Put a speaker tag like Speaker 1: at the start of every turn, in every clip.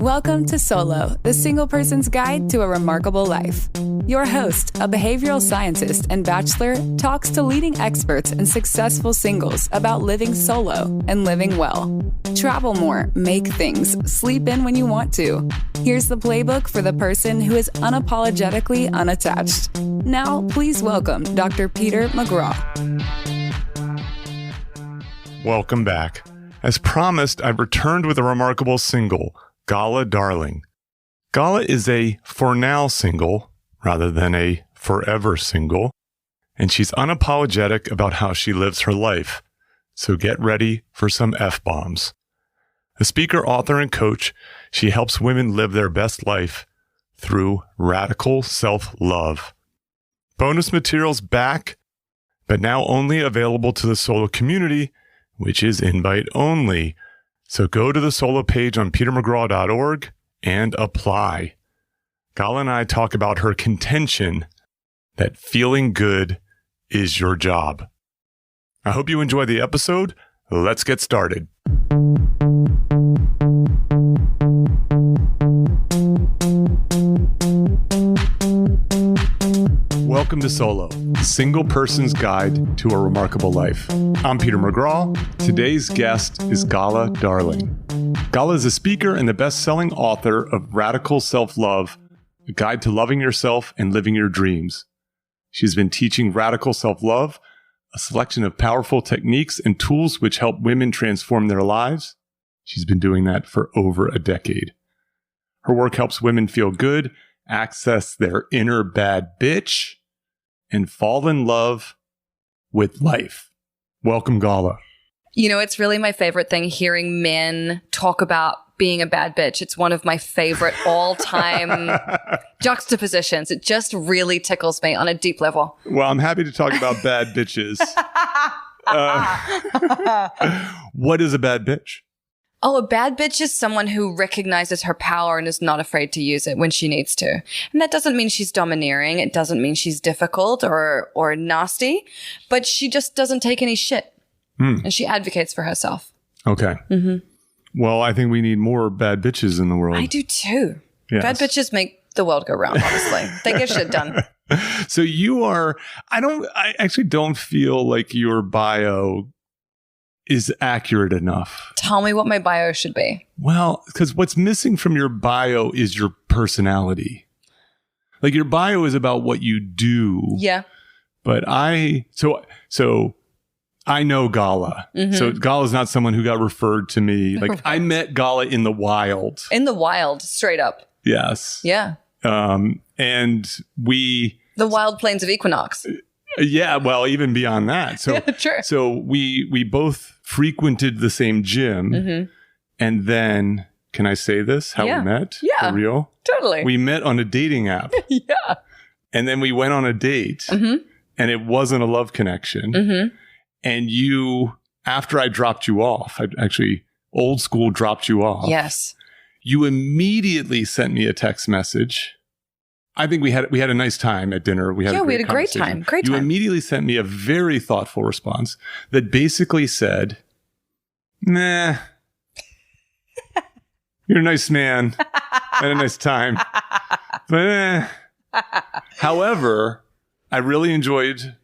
Speaker 1: Welcome to Solo, the single person's guide to a remarkable life. Your host, a behavioral scientist and bachelor, talks to leading experts and successful singles about living solo and living well. Travel more, make things, sleep in when you want to. Here's the playbook for the person who is unapologetically unattached. Now, please welcome Dr. Peter McGraw.
Speaker 2: Welcome back. As promised, I've returned with a remarkable single, Gala Darling. Gala is a for now single rather than a forever single, and she's unapologetic about how she lives her life. So get ready for some F-bombs. A speaker, author, and coach, she helps women live their best life through radical self-love. Bonus materials back, but now only available to the Solo community, which is invite only. So go to the Solo page on petermcgraw.org and apply. Gala and I talk about her contention that feeling good is your job. I hope you enjoy the episode. Let's get started. Welcome to Solo, Single Person's Guide to a Remarkable Life. I'm Peter McGraw. Today's guest is Gala Darling. Gala is a speaker and the best-selling author of Radical Self-Love, A Guide to Loving Yourself and Living Your Dreams. She's been teaching radical self-love, a selection of powerful techniques and tools which help women transform their lives. She's been doing that for over a decade. Her work helps women feel good, access their inner bad bitch, and fall in love with life. Welcome, Gala.
Speaker 3: You know, it's really my favorite thing hearing men talk about being a bad bitch. It's one of my favorite all-time juxtapositions. It just really tickles me on a deep level.
Speaker 2: Well, I'm happy to talk about bad bitches. What is a bad bitch?
Speaker 3: Oh, a bad bitch is someone who recognizes her power and is not afraid to use it when she needs to. And that doesn't mean she's domineering. It doesn't mean she's difficult or nasty, but she just doesn't take any shit. And she advocates for herself.
Speaker 2: Okay. Mm-hmm. Well, I think we need more bad bitches in the world.
Speaker 3: I do too.
Speaker 2: Yes.
Speaker 3: Bad bitches make the world go round, honestly. They get shit done.
Speaker 2: So you are, I actually don't feel like your bio is accurate enough.
Speaker 3: Tell me what my bio should be. Well,
Speaker 2: because what's missing from your bio is your personality. Like your bio is about what you do.
Speaker 3: Yeah.
Speaker 2: But so I know Gala. Mm-hmm. So Gala is not someone who got referred to me. Like I met Gala in the wild.
Speaker 3: In the wild, straight up.
Speaker 2: Yes.
Speaker 3: Yeah.
Speaker 2: And we...
Speaker 3: The wild plains of Equinox.
Speaker 2: Yeah, well, even beyond that. So,
Speaker 3: yeah, sure.
Speaker 2: So we both frequented the same gym. Mm-hmm. And then, can I say this? How we met?
Speaker 3: Yeah.
Speaker 2: For real?
Speaker 3: Totally.
Speaker 2: We met on a dating app.
Speaker 3: Yeah.
Speaker 2: And then we went on a date. Mm-hmm. And it wasn't a love connection. Mm-hmm. And you, after I dropped you off, I actually old school dropped you off.
Speaker 3: Yes.
Speaker 2: You immediately sent me a text message. I think we had a nice time at dinner. We had a great time. You immediately sent me a very thoughtful response that basically said, "Nah, you're a nice man. Had a nice time, but however, I really enjoyed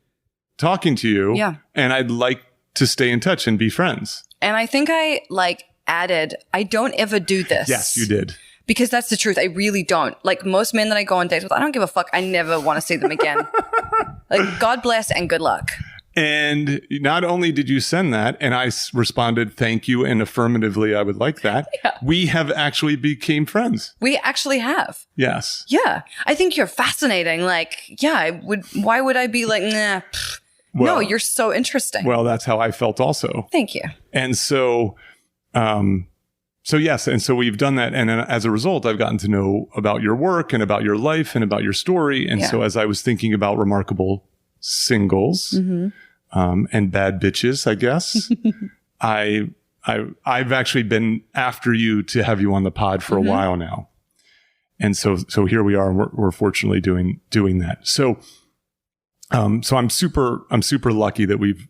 Speaker 2: talking to you. Yeah, and I'd like to stay in touch and be friends."
Speaker 3: And I think I added, "I don't ever do this."
Speaker 2: Yes, you did.
Speaker 3: Because that's the truth. I really don't. Like most men that I go on dates with, I don't give a fuck. I never want to see them again. Like, God bless and good luck.
Speaker 2: And not only did you send that, and I responded, thank you, and affirmatively, I would like that. Yeah. We have actually became friends.
Speaker 3: We actually have.
Speaker 2: Yes.
Speaker 3: Yeah. I think you're fascinating. Like, yeah, why would I be like, nah, well, no, you're so interesting.
Speaker 2: Well, that's how I felt also.
Speaker 3: Thank you.
Speaker 2: And so, yes, and so we've done that. And as a result, I've gotten to know about your work and about your life and about your story. And so as I was thinking about remarkable singles and bad bitches, I guess, I've actually been after you to have you on the pod for a while now. And so here we are, and we're fortunately doing that. So I'm super lucky that we've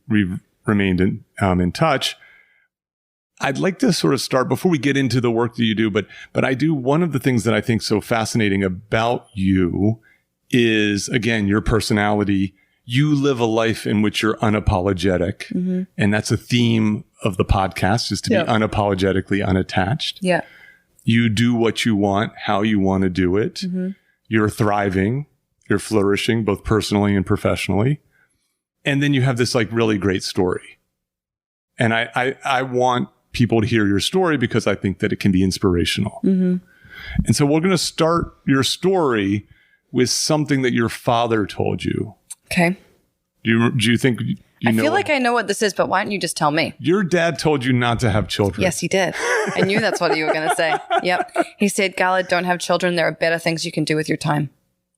Speaker 2: remained in touch. I'd like to sort of start before we get into the work that you do, but I do, one of the things that I think so fascinating about you is, again, your personality. You live a life in which you're unapologetic. And that's a theme of the podcast, is to be unapologetically unattached.
Speaker 3: Yeah.
Speaker 2: You do what you want, how you want to do it. You're thriving. You're flourishing, both personally and professionally. And then you have this like really great story. And I want people to hear your story because I think that it can be inspirational. And so we're going to start your story with something that your father told you.
Speaker 3: Okay.
Speaker 2: Do you think you know?
Speaker 3: I feel like I know what this is, but why don't you just tell me?
Speaker 2: Your dad told you not to have children.
Speaker 3: Yes, he did. I knew that's what you were going to say. Yep. He said, Gala, don't have children. There are better things you can do with your time.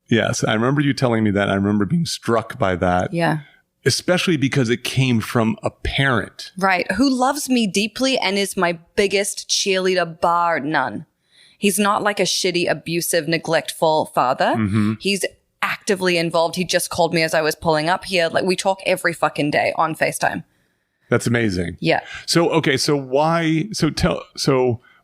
Speaker 2: Yes. I remember you telling me that. I remember being struck by that.
Speaker 3: Yeah.
Speaker 2: Especially because it came from a parent.
Speaker 3: Right. Who loves me deeply and is my biggest cheerleader, bar none. He's not like a shitty, abusive, neglectful father. He's actively involved. He just called me as I was pulling up here. Like, we talk every fucking day on FaceTime.
Speaker 2: That's amazing.
Speaker 3: Yeah.
Speaker 2: So, okay. So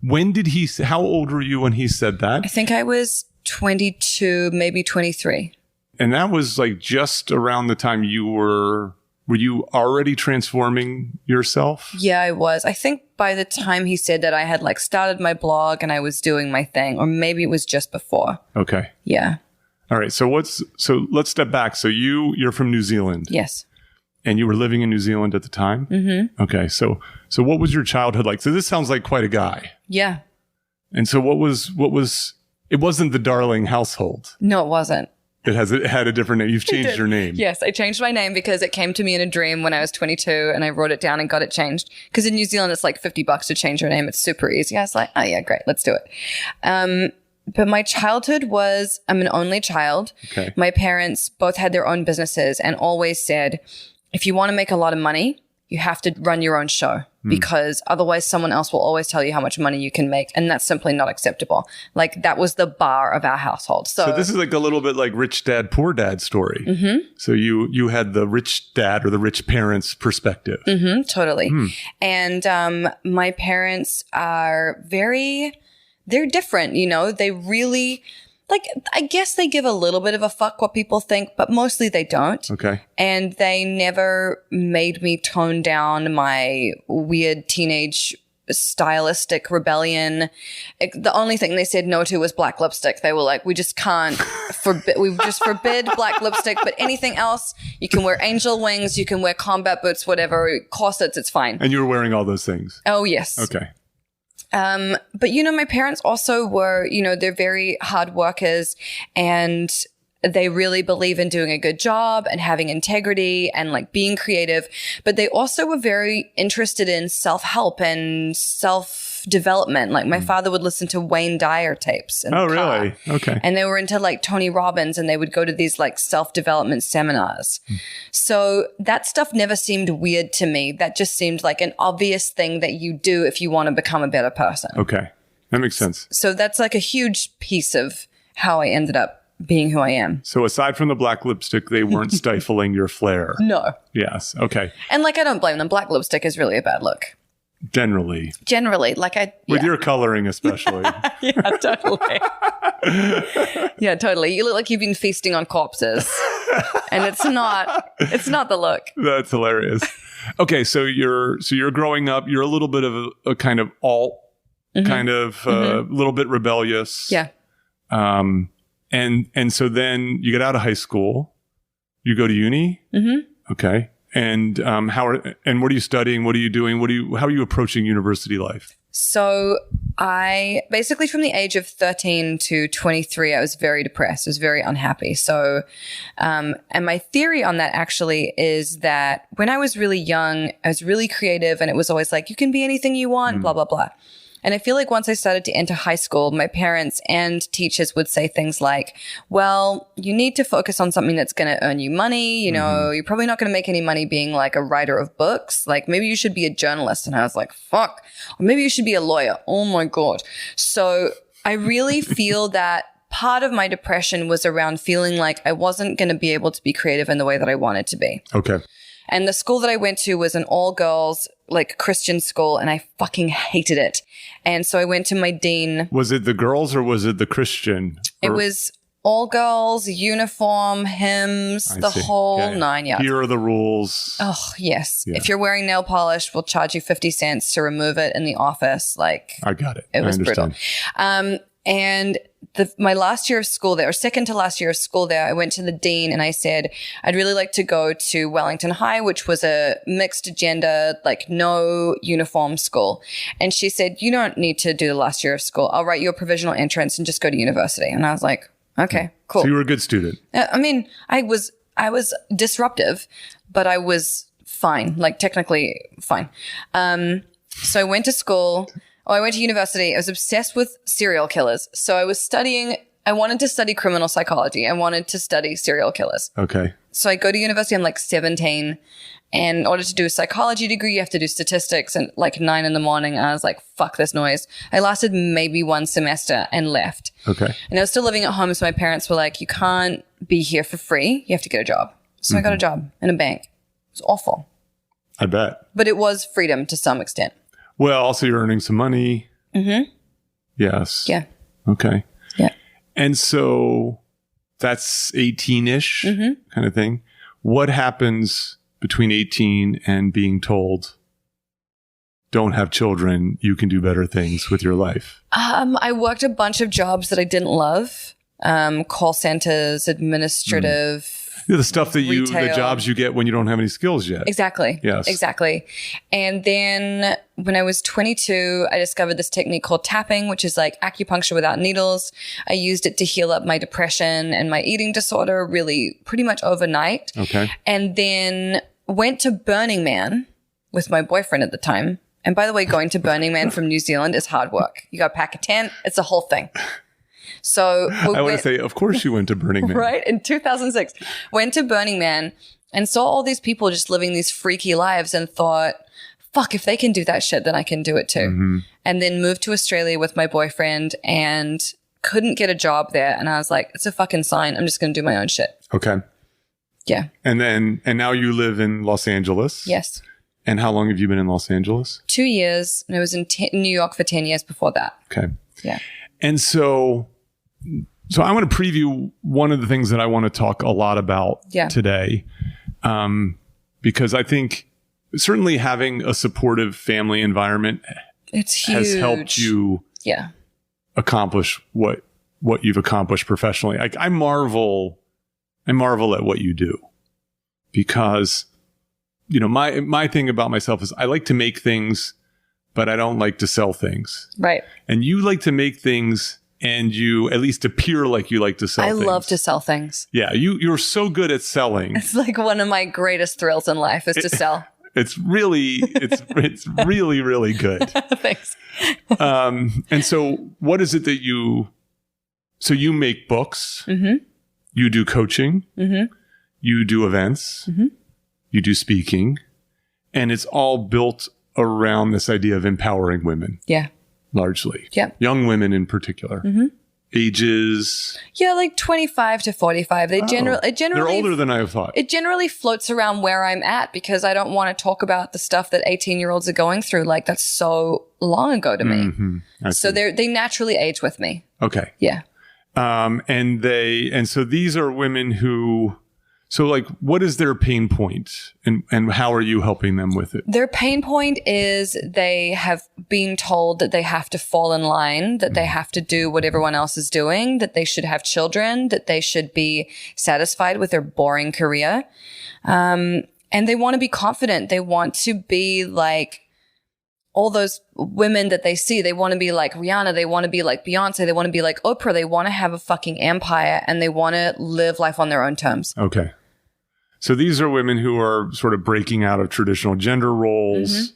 Speaker 2: when did how old were you when he said that?
Speaker 3: I think I was 22, maybe 23.
Speaker 2: And that was like just around the time were you already transforming yourself?
Speaker 3: Yeah, I was. I think by the time he said that, I had like started my blog and I was doing my thing, or maybe it was just before.
Speaker 2: Okay.
Speaker 3: Yeah.
Speaker 2: All right. So let's step back. So you're from New Zealand.
Speaker 3: Yes.
Speaker 2: And you were living in New Zealand at the time? Okay. So what was your childhood like? So this sounds like quite a guy.
Speaker 3: Yeah.
Speaker 2: And so what was, it wasn't the Darling household.
Speaker 3: No, it wasn't.
Speaker 2: It had a different name. You've changed your name.
Speaker 3: Yes, I changed my name because it came to me in a dream when I was 22 and I wrote it down and got it changed. Because in New Zealand, it's like $50 to change your name. It's super easy. I was like, oh yeah, great. Let's do it. But my childhood was, I'm an only child.
Speaker 2: Okay.
Speaker 3: My parents both had their own businesses and always said, if you want to make a lot of money, you have to run your own show because otherwise someone else will always tell you how much money you can make. And that's simply not acceptable. Like, that was the bar of our household. So
Speaker 2: this is like a little bit like rich dad, poor dad story. So you had the rich dad or the rich parents perspective.
Speaker 3: Totally. And my parents are they're different, you know, they really, like, I guess they give a little bit of a fuck what people think, but mostly they don't.
Speaker 2: Okay.
Speaker 3: And they never made me tone down my weird teenage stylistic rebellion. The only thing they said no to was black lipstick. They were like, we just can't we just forbid black lipstick, but anything else, you can wear angel wings, you can wear combat boots, whatever, corsets, it's fine.
Speaker 2: And you were wearing all those things?
Speaker 3: Oh, yes.
Speaker 2: Okay.
Speaker 3: But, you know, my parents also were, you know, they're very hard workers and they really believe in doing a good job and having integrity and like being creative. But they also were very interested in self-help and self-development. Like, my father would listen to Wayne Dyer tapes.
Speaker 2: Oh, really? Okay.
Speaker 3: And they were into like Tony Robbins and they would go to these like self-development seminars. So that stuff never seemed weird to me. That just seemed like an obvious thing that you do if you want to become a better person.
Speaker 2: Okay. That makes sense.
Speaker 3: So that's like a huge piece of how I ended up being who I am.
Speaker 2: So aside from the black lipstick, they weren't stifling your flair.
Speaker 3: No.
Speaker 2: Yes. Okay.
Speaker 3: And like, I don't blame them. Black lipstick is really a bad look.
Speaker 2: Generally,
Speaker 3: like
Speaker 2: with your coloring, especially.
Speaker 3: Yeah, totally. Yeah, totally. You look like you've been feasting on corpses, and it's not the look.
Speaker 2: That's hilarious. Okay, so you're growing up. You're a little bit of a kind of alt, kind of a little bit rebellious.
Speaker 3: Yeah.
Speaker 2: And so then you get out of high school, you go to uni. Okay. And what are you studying? What are you doing? How are you approaching university life?
Speaker 3: So I basically, from the age of 13 to 23, I was very depressed. I was very unhappy. So, and my theory on that actually is that when I was really young, I was really creative and it was always like, you can be anything you want, blah, blah, blah. And I feel like once I started to enter high school, my parents and teachers would say things like, well, you need to focus on something that's going to earn you money. You know, you're probably not going to make any money being like a writer of books. Like, maybe you should be a journalist. And I was like, fuck. Or maybe you should be a lawyer. Oh my God. So I really feel that part of my depression was around feeling like I wasn't going to be able to be creative in the way that I wanted to be.
Speaker 2: Okay.
Speaker 3: And the school that I went to was an all girls, like Christian school, and I fucking hated it. And so I went to my dean.
Speaker 2: Was it the girls or was it the Christian?
Speaker 3: It was all girls, uniform, hymns, whole nine yards.
Speaker 2: Here are the rules.
Speaker 3: Oh, yes.
Speaker 2: Yeah.
Speaker 3: If you're wearing nail polish, we'll charge you 50 cents to remove it in the office. Like,
Speaker 2: I got it.
Speaker 3: It was brutal. And my last year of school there, or second to last year of school there, I went to the dean and I said, I'd really like to go to Wellington High, which was a mixed gender, like no uniform school. And she said, you don't need to do the last year of school. I'll write you a provisional entrance and just go to university. And I was like, okay, cool.
Speaker 2: So you were a good student.
Speaker 3: I mean, I was disruptive, but I was fine, like technically fine. So I went to school. I went to university. I was obsessed with serial killers. So I wanted to study criminal psychology. I wanted to study serial killers.
Speaker 2: Okay.
Speaker 3: So I go to university. I'm like 17. And in order to do a psychology degree, you have to do statistics and like 9 a.m. I was like, fuck this noise. I lasted maybe 1 semester and left.
Speaker 2: Okay.
Speaker 3: And I was still living at home. So my parents were like, you can't be here for free. You have to get a job. So I got a job in a bank. It was awful.
Speaker 2: I bet.
Speaker 3: But it was freedom to some extent.
Speaker 2: Well, also you're earning some money. Mm-hmm. Yes.
Speaker 3: Yeah.
Speaker 2: Okay.
Speaker 3: Yeah.
Speaker 2: And so that's 18-ish kind of thing. What happens between 18 and being told, don't have children, you can do better things with your life?
Speaker 3: I worked a bunch of jobs that I didn't love. Call centers, administrative.
Speaker 2: The stuff that the
Speaker 3: retail.
Speaker 2: jobs you get when you don't have any skills yet.
Speaker 3: Exactly.
Speaker 2: Yes.
Speaker 3: Exactly. And then when I was 22, I discovered this technique called tapping, which is like acupuncture without needles. I used it to heal up my depression and my eating disorder really pretty much overnight.
Speaker 2: Okay.
Speaker 3: And then went to Burning Man with my boyfriend at the time. And by the way, going to Burning Man from New Zealand is hard work. You got to pack a tent. It's a whole thing. So
Speaker 2: I want to say, of course you went to Burning Man.
Speaker 3: Right? In 2006. Went to Burning Man and saw all these people just living these freaky lives and thought, fuck, if they can do that shit, then I can do it too. Mm-hmm. And then moved to Australia with my boyfriend and couldn't get a job there. And I was like, it's a fucking sign. I'm just going to do my own shit.
Speaker 2: Okay.
Speaker 3: Yeah.
Speaker 2: And now you live in Los Angeles.
Speaker 3: Yes.
Speaker 2: And how long have you been in Los Angeles?
Speaker 3: 2 years. And I was in New York for 10 years before that.
Speaker 2: Okay.
Speaker 3: Yeah.
Speaker 2: And so I want to preview one of the things that I want to talk a lot about today, because I think certainly having a supportive family environment has helped you accomplish what you've accomplished professionally. I marvel at what you do, because my thing about myself is I like to make things, but I don't like to sell things.
Speaker 3: Right.
Speaker 2: And you like to make things. And you at least appear like you like to sell things.
Speaker 3: I love to sell things.
Speaker 2: Yeah, you're so good at selling.
Speaker 3: It's like one of my greatest thrills in life is to sell.
Speaker 2: It's really really good.
Speaker 3: Thanks.
Speaker 2: And so what is it that you make books, you do coaching, you do events, you do speaking, and it's all built around this idea of empowering women.
Speaker 3: Yeah.
Speaker 2: Largely.
Speaker 3: Yeah.
Speaker 2: Young women in particular. Ages.
Speaker 3: Yeah, like 25 to 45. They're
Speaker 2: older than I thought.
Speaker 3: It generally floats around where I'm at because I don't want to talk about the stuff that 18-year-olds are going through. Like that's so long ago to me. So they naturally age with me.
Speaker 2: Okay.
Speaker 3: Yeah.
Speaker 2: And so these are women who, so like, what is their pain point and how are you helping them with it?
Speaker 3: Their pain point is they have been told that they have to fall in line, that they have to do what everyone else is doing, that they should have children, that they should be satisfied with their boring career. And they want to be confident. They want to be like all those women that they see. They want to be like Rihanna. They want to be like Beyonce. They want to be like Oprah. They want to have a fucking empire and they want to live life on their own terms.
Speaker 2: Okay. So these are women who are sort of breaking out of traditional gender roles.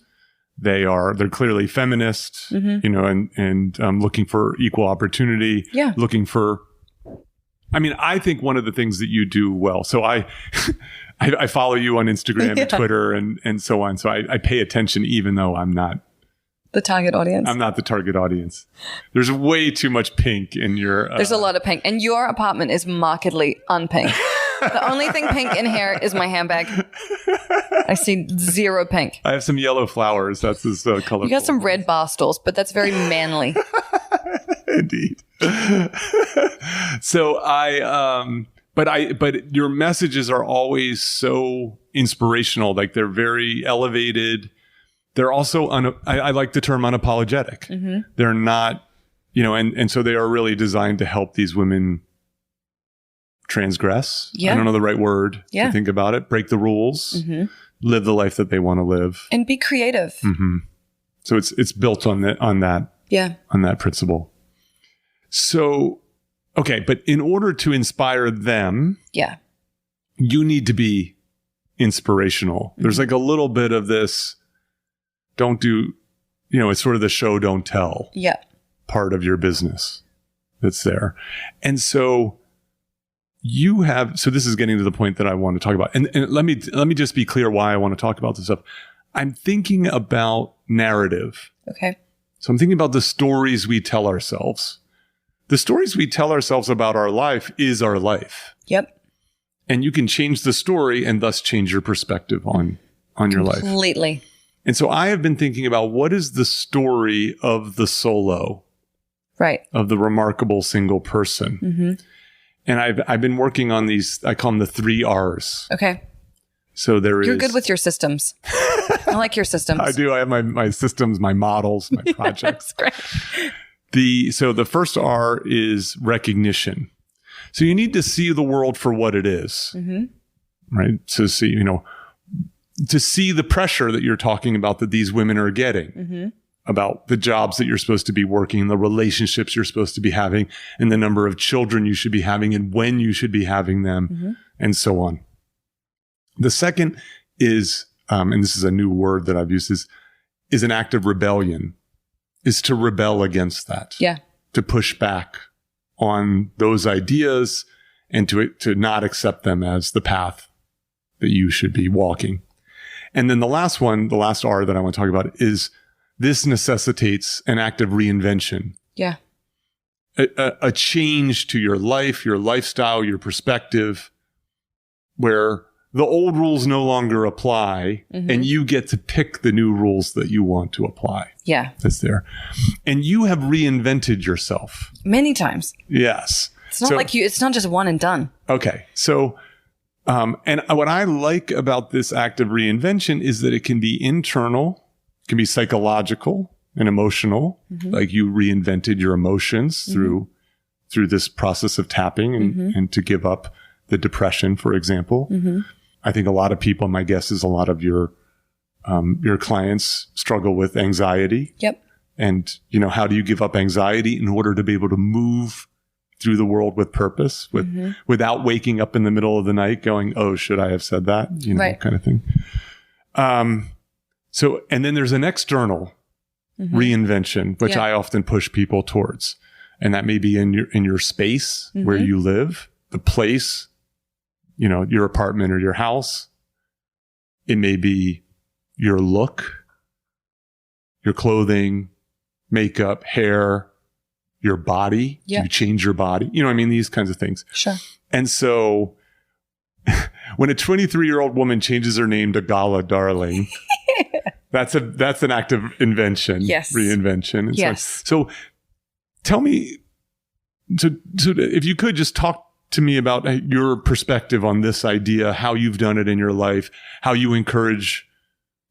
Speaker 2: They're clearly feminist, and looking for equal opportunity. Yeah. Looking for, I think one of the things that you do well. So I follow you on Instagram and Twitter and so on. So I pay attention even though I'm not
Speaker 3: the target audience.
Speaker 2: I'm not the target audience. There's way too much pink in your...
Speaker 3: There's a lot of pink. And your apartment is markedly unpink. The only thing pink in here is my handbag. I see zero pink.
Speaker 2: I have some yellow flowers. That's as colorful.
Speaker 3: You got some red bar stools, but that's very manly.
Speaker 2: Indeed. So but your messages are always so inspirational. Like they're very elevated. They're also, I like the term unapologetic. Mm-hmm. They're not, and so they are really designed to help these women transgress.
Speaker 3: Yeah.
Speaker 2: I don't know the right word to think about it. Break the rules, live the life that they want to live.
Speaker 3: And be creative.
Speaker 2: Mm-hmm. So it's built on that. On that principle. So, okay. But in order to inspire them, you need to be inspirational. Mm-hmm. There's like a little bit of this, don't do, it's sort of the show, don't tell part of your business that's there. And so so this is getting to the point that I want to talk about. And let me just be clear why I want to talk about this stuff. I'm thinking about narrative.
Speaker 3: Okay.
Speaker 2: So I'm thinking about the stories we tell ourselves. The stories we tell ourselves about our life is our life.
Speaker 3: Yep.
Speaker 2: And you can change the story and thus change your perspective on your life.
Speaker 3: Completely.
Speaker 2: And so I have been thinking about what is the story of the solo,
Speaker 3: right? Of
Speaker 2: the remarkable single person. Mm-hmm. And I've been working on these, I call them the 3 R's.
Speaker 3: Okay.
Speaker 2: So
Speaker 3: You're good with your systems. I like your systems.
Speaker 2: I do. I have my systems, my models, my projects.
Speaker 3: That's great.
Speaker 2: So the first R is recognition. So you need to see the world for what it is, right? To see, to see the pressure that you're talking about that these women are getting about the jobs that you're supposed to be working, the relationships you're supposed to be having, and the number of children you should be having and when you should be having them, and so on. The second is, and this is a new word that I've used, is an act of rebellion, is to rebel against that.
Speaker 3: Yeah.
Speaker 2: To push back on those ideas and to not accept them as the path that you should be walking. And then the last R that I want to talk about is this necessitates an act of reinvention.
Speaker 3: Yeah.
Speaker 2: A change to your life, your lifestyle, your perspective, where the old rules no longer apply and you get to pick the new rules that you want to apply.
Speaker 3: Yeah.
Speaker 2: That's there. And you have reinvented yourself.
Speaker 3: Many times.
Speaker 2: Yes.
Speaker 3: It's not it's not just one and done.
Speaker 2: Okay. So, and what I like about this act of reinvention is that it can be internal, it can be psychological and emotional. Like you reinvented your emotions through this process of tapping and to give up the depression, for example. I think a lot of people, my guess is a lot of your clients struggle with anxiety.
Speaker 3: Yep.
Speaker 2: And, how do you give up anxiety in order to be able to move through the world with purpose, without waking up in the middle of the night going, oh, should I have said that?
Speaker 3: Right.
Speaker 2: Kind of thing. So, and then there's an external reinvention, which I often push people towards. And that may be in your space where you live, the place, your apartment or your house. It may be your look, your clothing, makeup, hair, your body.
Speaker 3: Yeah.
Speaker 2: You change your body. These kinds of things.
Speaker 3: Sure.
Speaker 2: And so when a 23-year-old woman changes her name to Gala Darling, that's an act of invention.
Speaker 3: Yes.
Speaker 2: Reinvention. And
Speaker 3: yes.
Speaker 2: So tell me, so if you could just talk to me about your perspective on this idea, how you've done it in your life, how you encourage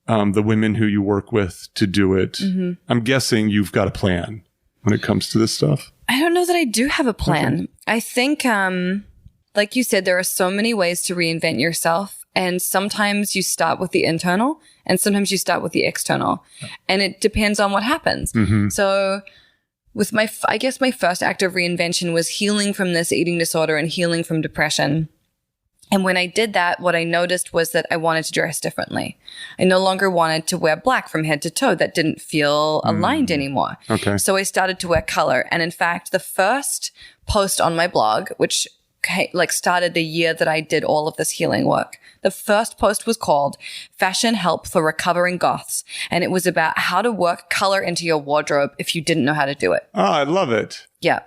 Speaker 2: the women who you work with to do it. I'm guessing you've got a plan when it comes to this stuff.
Speaker 3: I don't know that I do have a plan.
Speaker 2: Okay.
Speaker 3: I think, like you said, there are so many ways to reinvent yourself. And sometimes you start with the internal and sometimes you start with the external. And it depends on what happens. So with I guess my first act of reinvention was healing from this eating disorder and healing from depression. And when I did that, what I noticed was that I wanted to dress differently. I no longer wanted to wear black from head to toe. That didn't feel aligned anymore.
Speaker 2: Okay.
Speaker 3: So I started to wear color. And in fact, the first post on my blog, which started the year that I did all of this healing work, the first post was called Fashion Help for Recovering Goths. And it was about how to work color into your wardrobe if you didn't know how to do it.
Speaker 2: Oh, I love it.
Speaker 3: Yeah.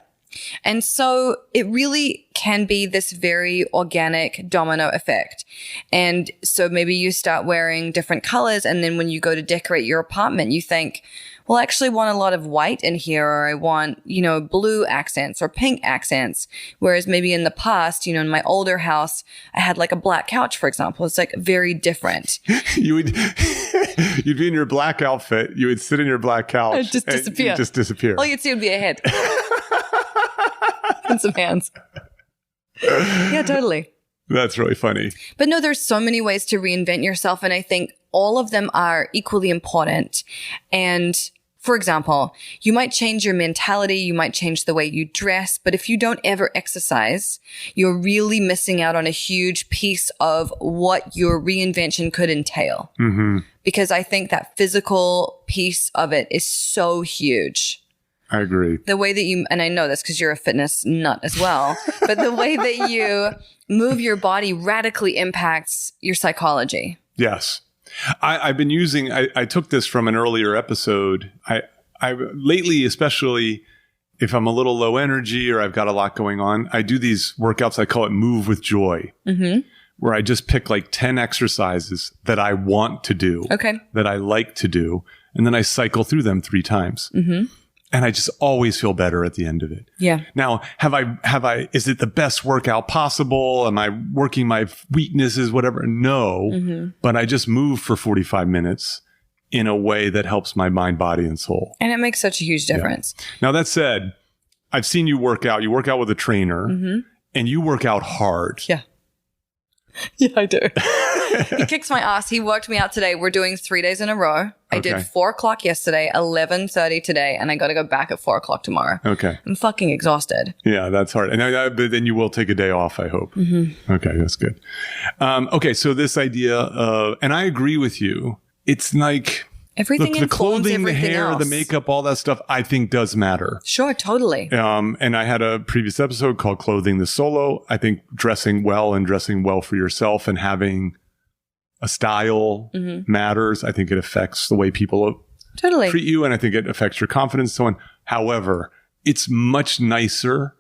Speaker 3: And so it really can be this very organic domino effect. And so maybe you start wearing different colors, and then when you go to decorate your apartment, you think, well, I actually want a lot of white in here, or I want, blue accents or pink accents. Whereas maybe in the past, in my older house, I had like a black couch, for example. It's like very different.
Speaker 2: You'd be in your black outfit. You would sit in your black couch.
Speaker 3: It'd just disappear.
Speaker 2: Just disappear.
Speaker 3: All you'd see would be a head. And some hands. Yeah, totally.
Speaker 2: That's really funny.
Speaker 3: But no, there's so many ways to reinvent yourself. And I think all of them are equally important. And for example, you might change your mentality, you might change the way you dress, but if you don't ever exercise, you're really missing out on a huge piece of what your reinvention could entail.
Speaker 2: Mm-hmm.
Speaker 3: Because I think that physical piece of it is so huge.
Speaker 2: I agree.
Speaker 3: The way that and I know this because you're a fitness nut as well, but the way that you move your body radically impacts your psychology.
Speaker 2: Yes. I've been using, I took this from an earlier episode. I lately, especially if I'm a little low energy or I've got a lot going on, I do these workouts. I call it Move with Joy, where I just pick like 10 exercises that I want to do, that I like to do. And then I cycle through them 3 times. Mm-hmm. And I just always feel better at the end of it.
Speaker 3: Yeah.
Speaker 2: Now, is it the best workout possible? Am I working my weaknesses, whatever? No. Mm-hmm. But I just move for 45 minutes in a way that helps my mind, body, and soul.
Speaker 3: And it makes such a huge difference.
Speaker 2: Yeah. Now, that said, I've seen you work out. You work out with a trainer, and you work out hard.
Speaker 3: Yeah. Yeah, I do. He kicks my ass. He worked me out today. We're doing 3 days in a row. I did 4 o'clock yesterday, 11:30 today, and I got to go back at 4 o'clock tomorrow.
Speaker 2: Okay.
Speaker 3: I'm fucking exhausted.
Speaker 2: Yeah, that's hard. And but then you will take a day off, I hope. Mm-hmm. Okay, that's good. Okay, so this idea of, and I agree with you, it's like,
Speaker 3: everything
Speaker 2: look, the clothing,
Speaker 3: everything
Speaker 2: the hair,
Speaker 3: else.
Speaker 2: the makeup, all that stuff, I think does matter.
Speaker 3: Sure, totally.
Speaker 2: And I had a previous episode called Clothing the Solo. I think dressing well for yourself and having a style matters. I think it affects the way people treat you, and I think it affects your confidence and so on. However, it's much nicer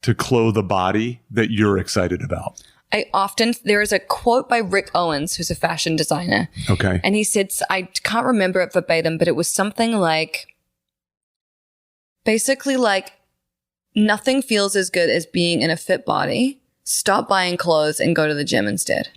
Speaker 2: to clothe a body that you're excited about.
Speaker 3: There is a quote by Rick Owens, who's a fashion designer.
Speaker 2: Okay.
Speaker 3: And he said, I can't remember it verbatim, but it was something like, basically like, nothing feels as good as being in a fit body. Stop buying clothes and go to the gym instead.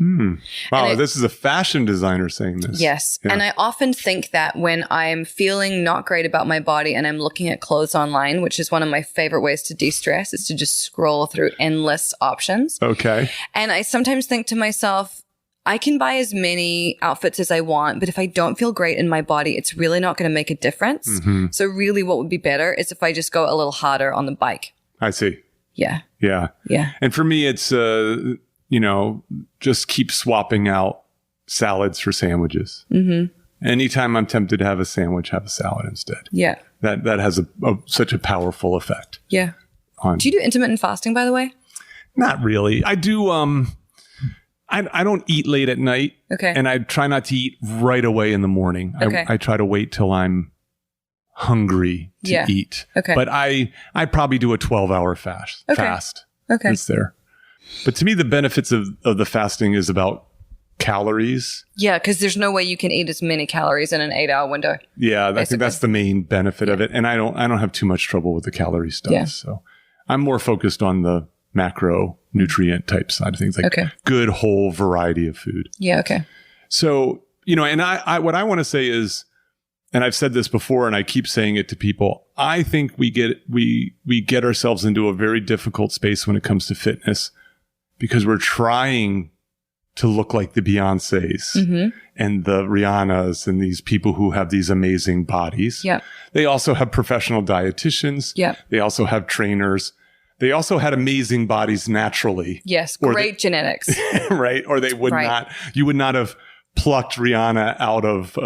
Speaker 2: Wow, this is a fashion designer saying this.
Speaker 3: Yes.
Speaker 2: Yeah.
Speaker 3: And I often think that when I'm feeling not great about my body and I'm looking at clothes online, which is one of my favorite ways to de-stress, is to just scroll through endless options.
Speaker 2: Okay.
Speaker 3: And I sometimes think to myself, I can buy as many outfits as I want, but if I don't feel great in my body, it's really not going to make a difference. Mm-hmm. So really what would be better is if I just go a little harder on the bike.
Speaker 2: I see.
Speaker 3: Yeah.
Speaker 2: Yeah.
Speaker 3: Yeah.
Speaker 2: And for me, it's, just keep swapping out salads for sandwiches. Mm-hmm. Anytime I'm tempted to have a sandwich, have a salad instead.
Speaker 3: Yeah.
Speaker 2: That has such a powerful effect.
Speaker 3: Yeah. Do you do intermittent fasting, by the way?
Speaker 2: Not really. I do. I don't eat late at night.
Speaker 3: Okay.
Speaker 2: And I try not to eat right away in the morning.
Speaker 3: Okay.
Speaker 2: I try to wait till I'm hungry to eat.
Speaker 3: Okay.
Speaker 2: But I probably do a 12-hour fast.
Speaker 3: Okay.
Speaker 2: It's there. But to me, the benefits of the fasting is about calories.
Speaker 3: Yeah, because there's no way you can eat as many calories in an 8-hour window.
Speaker 2: Yeah, basically. I think that's the main benefit of it. And I don't have too much trouble with the calorie stuff.
Speaker 3: Yeah.
Speaker 2: So I'm more focused on the macronutrient type side of things, like good whole variety of food.
Speaker 3: Yeah, okay.
Speaker 2: So, and I what I want to say is, and I've said this before and I keep saying it to people, I think we get ourselves into a very difficult space when it comes to fitness because we're trying to look like the Beyoncés and the Rihannas and these people who have these amazing bodies.
Speaker 3: Yeah.
Speaker 2: They also have professional dietitians.
Speaker 3: Yeah.
Speaker 2: They also have trainers. They also had amazing bodies naturally.
Speaker 3: Yes, great genetics.
Speaker 2: Right? Or they would not, you would not have plucked Rihanna out of,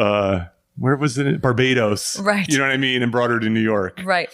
Speaker 2: where was it? Barbados.
Speaker 3: Right.
Speaker 2: You know what I mean? And brought her to New York.
Speaker 3: Right.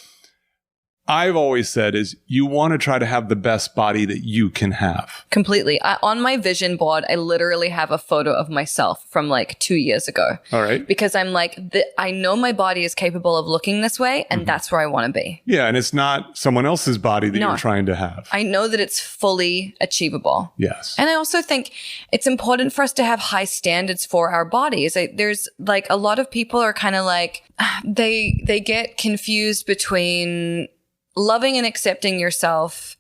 Speaker 2: I've always said is you want to try to have the best body that you can have.
Speaker 3: Completely. On my vision board, I literally have a photo of myself from like 2 years ago.
Speaker 2: All right.
Speaker 3: Because I'm like, I know my body is capable of looking this way, and that's where I want to be.
Speaker 2: Yeah, and it's not someone else's body that you're trying to have.
Speaker 3: I know that it's fully achievable.
Speaker 2: Yes.
Speaker 3: And I also think it's important for us to have high standards for our bodies. There's like a lot of people are kind of like, they get confused between loving and accepting yourself,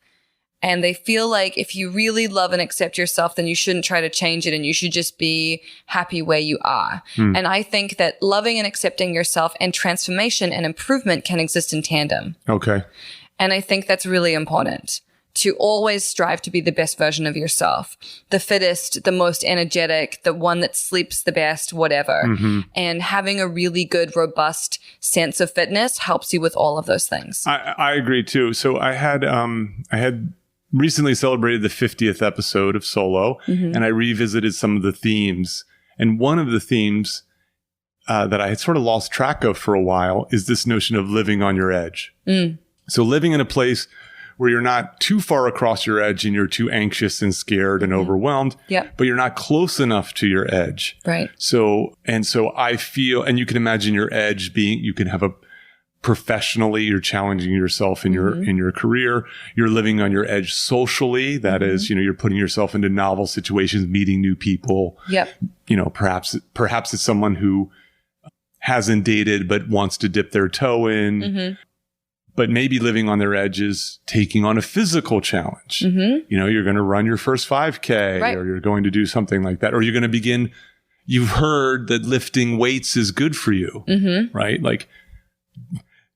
Speaker 3: and they feel like if you really love and accept yourself, then you shouldn't try to change it and you should just be happy where you are. And I think that loving and accepting yourself and transformation and improvement can exist in tandem.
Speaker 2: Okay.
Speaker 3: And I think that's really important, to always strive to be the best version of yourself, the fittest, the most energetic, the one that sleeps the best, whatever. And having a really good, robust sense of fitness helps you with all of those things.
Speaker 2: I agree too. So I had recently celebrated the 50th episode of Solo, and I revisited some of the themes. And one of the themes that I had sort of lost track of for a while is this notion of living on your edge. So living in a place where you're not too far across your edge and you're too anxious and scared and overwhelmed, but you're not close enough to your edge.
Speaker 3: Right.
Speaker 2: So I feel, and you can imagine your edge being, you can have a professionally, you're challenging yourself in your career. You're living on your edge socially. That is, you're putting yourself into novel situations, meeting new people. Perhaps it's someone who hasn't dated but wants to dip their toe in. But maybe living on their edge is taking on a physical challenge. You're going to run your first 5K, or you're going to do something like that. Or you're going to begin, you've heard that lifting weights is good for you, right? Like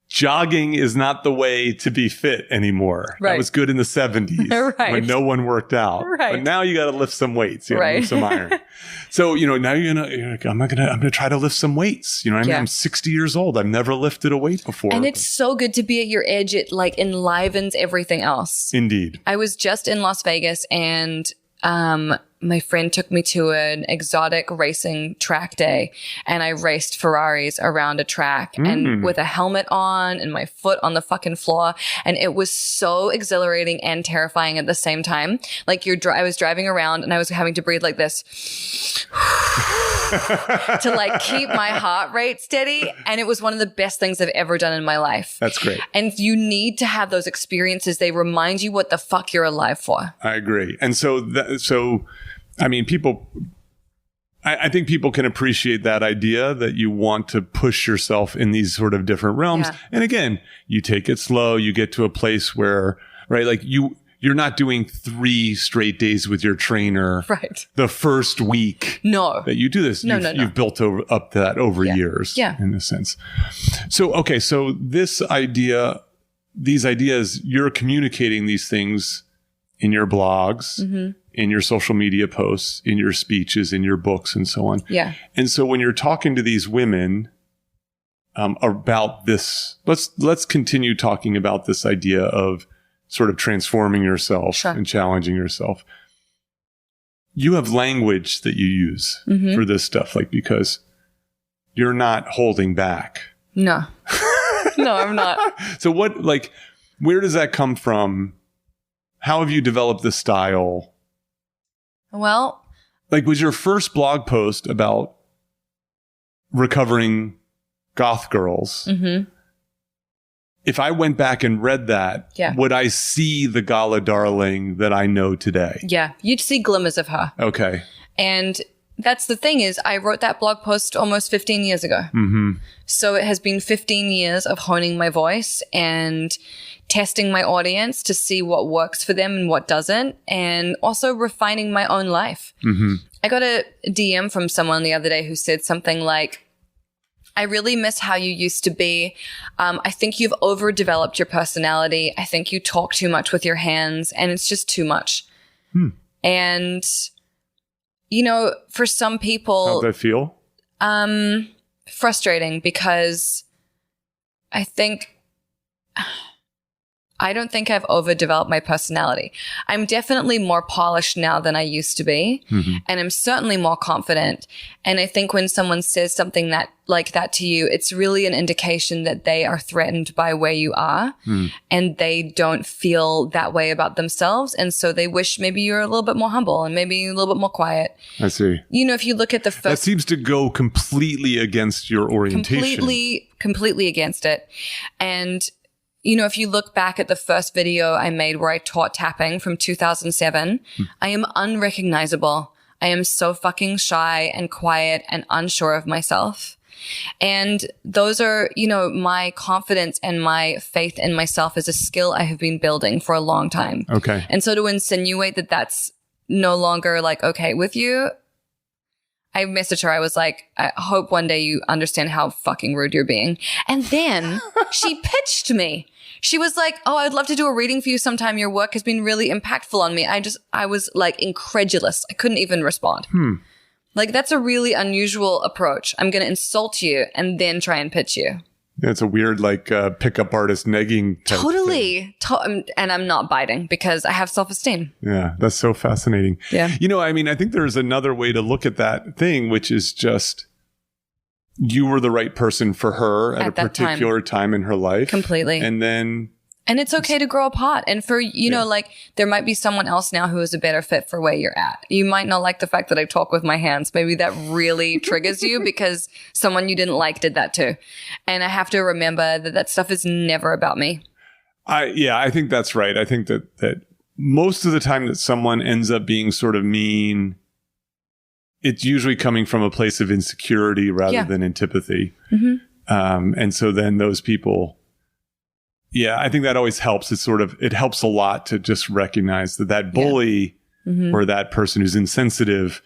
Speaker 2: jogging is not the way to be fit anymore. That was good in the 70s when no one worked out. But now you got to lift some weights, move some iron. So, now you're like, I'm going to try to lift some weights. I'm 60 years old. I've never lifted a weight before.
Speaker 3: And it's so good to be at your edge. It like enlivens everything else.
Speaker 2: Indeed.
Speaker 3: I was just in Las Vegas, and my friend took me to an exotic racing track day, and I raced Ferraris around a track and with a helmet on and my foot on the fucking floor. And it was so exhilarating and terrifying at the same time. Like I was driving around and I was having to breathe like this to like keep my heart rate steady. And it was one of the best things I've ever done in my life.
Speaker 2: That's great.
Speaker 3: And you need to have those experiences. They remind you what the fuck you're alive for.
Speaker 2: I agree. And I think people can appreciate that idea that you want to push yourself in these sort of different realms. And again, you take it slow, you get to a place where, like you're not doing 3 straight days with your trainer the first week that you do this. You've built up that over years in a sense. So these ideas, you're communicating these things in your blogs, in your social media posts, in your speeches, in your books, and so on. And so when you're talking to these women about this, let's continue talking about this idea of sort of transforming yourself and challenging yourself. You have language that you use for this stuff, like, because you're not holding back.
Speaker 3: No, I'm not.
Speaker 2: So where does that come from? How have you developed this style?
Speaker 3: Well,
Speaker 2: was your first blog post about recovering goth girls? If I went back and read that, would I see the Gala Darling that I know today? Yeah,
Speaker 3: you'd see glimmers of her.
Speaker 2: Okay.
Speaker 3: And that's the thing is, I wrote that blog post almost 15 years ago. So it has been 15 years of honing my voice and testing my audience to see what works for them and what doesn't, and also refining my own life. I got a DM from someone the other day who said something like, I really miss how you used to be. I think you've overdeveloped your personality. I think you talk too much with your hands, and it's just too much. And, for some people...
Speaker 2: How'd that feel?
Speaker 3: Frustrating, because I think... I don't think I've overdeveloped my personality. I'm definitely more polished now than I used to be. And I'm certainly more confident. And I think when someone says something like that to you, it's really an indication that they are threatened by where you are and they don't feel that way about themselves. And so they wish maybe you're a little bit more humble and maybe a little bit more quiet.
Speaker 2: I see.
Speaker 3: If you look at the first...
Speaker 2: That seems to go completely against your orientation.
Speaker 3: Completely against it. And... if you look back at the first video I made where I taught tapping from 2007, I am unrecognizable. I am so fucking shy and quiet and unsure of myself. And those are, my confidence and my faith in myself is a skill I have been building for a long time.
Speaker 2: Okay.
Speaker 3: And so to insinuate that that's no longer okay with you, I messaged her. I was like, I hope one day you understand how fucking rude you're being. And then she pitched me. She was like, oh, I'd love to do a reading for you sometime. Your work has been really impactful on me. I was incredulous. I couldn't even respond. That's a really unusual approach. I'm going to insult you and then try and pitch you.
Speaker 2: It's a weird, pickup artist negging type
Speaker 3: Totally. And I'm not biting because I have self-esteem.
Speaker 2: Yeah, that's so fascinating.
Speaker 3: Yeah.
Speaker 2: I think there's another way to look at that thing, which is just you were the right person for her at a particular time in her life.
Speaker 3: Completely.
Speaker 2: And
Speaker 3: it's okay to grow apart. And for, there might be someone else now who is a better fit for where you're at. You might not like the fact that I talk with my hands. Maybe that really triggers you because someone you didn't like did that too. And I have to remember that stuff is never about me.
Speaker 2: I think that's right. I think that most of the time that someone ends up being sort of mean, it's usually coming from a place of insecurity rather than antipathy. And so then those people... Yeah, I think that always helps. It helps a lot to just recognize that bully or that person who's insensitive,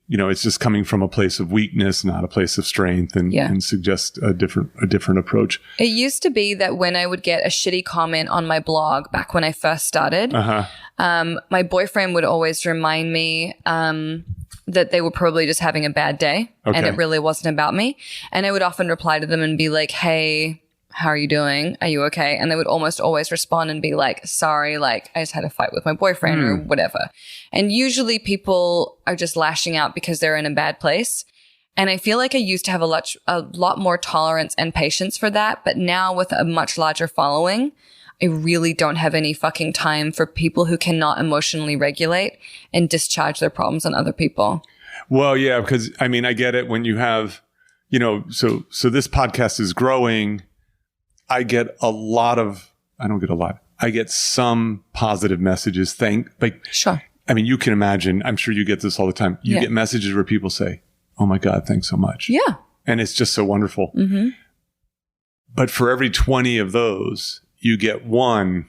Speaker 2: it's just coming from a place of weakness, not a place of strength, and suggest a different approach. It
Speaker 3: used to be that when I would get a shitty comment on my blog back when I first started, my boyfriend would always remind me that they were probably just having a bad day and it really wasn't about me. And I would often reply to them and be like, hey, how are you doing? Are you okay? And they would almost always respond and be like, sorry, I just had a fight with my boyfriend or whatever. And usually people are just lashing out because they're in a bad place. And I feel like I used to have a lot more tolerance and patience for that. But now with a much larger following, I really don't have any fucking time for people who cannot emotionally regulate and discharge their problems on other people.
Speaker 2: Well, yeah, because I get it when you have, so this podcast is growing. I get I get some positive messages.
Speaker 3: Sure.
Speaker 2: You can imagine, I'm sure you get this all the time. You get messages where people say, oh my God, thanks so much.
Speaker 3: Yeah.
Speaker 2: And it's just so wonderful. But for every 20 of those, you get one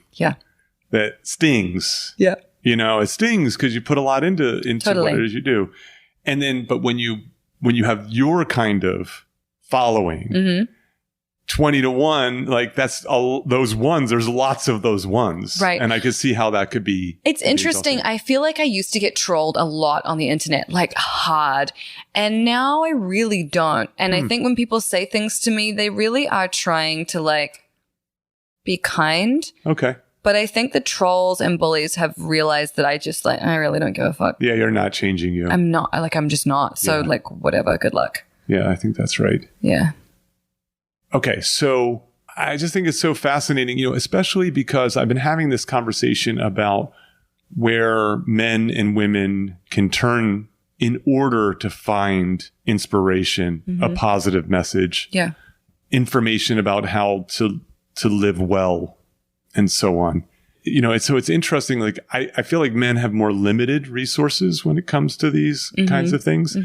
Speaker 2: that stings.
Speaker 3: Yeah.
Speaker 2: It stings because you put a lot into
Speaker 3: totally.
Speaker 2: What it is you do. And then, but when you have your kind of following, 20 to 1, that's all those ones. There's lots of those ones.
Speaker 3: Right.
Speaker 2: And I could see how that could be.
Speaker 3: It's interesting. I feel like I used to get trolled a lot on the internet, hard. And now I really don't. And I think when people say things to me, they really are trying to be kind.
Speaker 2: Okay.
Speaker 3: But I think the trolls and bullies have realized that I really don't give a fuck.
Speaker 2: Yeah, you're not changing you.
Speaker 3: I'm not. I'm just not. So whatever. Good luck.
Speaker 2: Yeah, I think that's right.
Speaker 3: Yeah.
Speaker 2: Okay, so I just think it's so fascinating, especially because I've been having this conversation about where men and women can turn in order to find inspiration, a positive message, information about how to live well, and so on. So it's interesting. I feel like men have more limited resources when it comes to these kinds of things.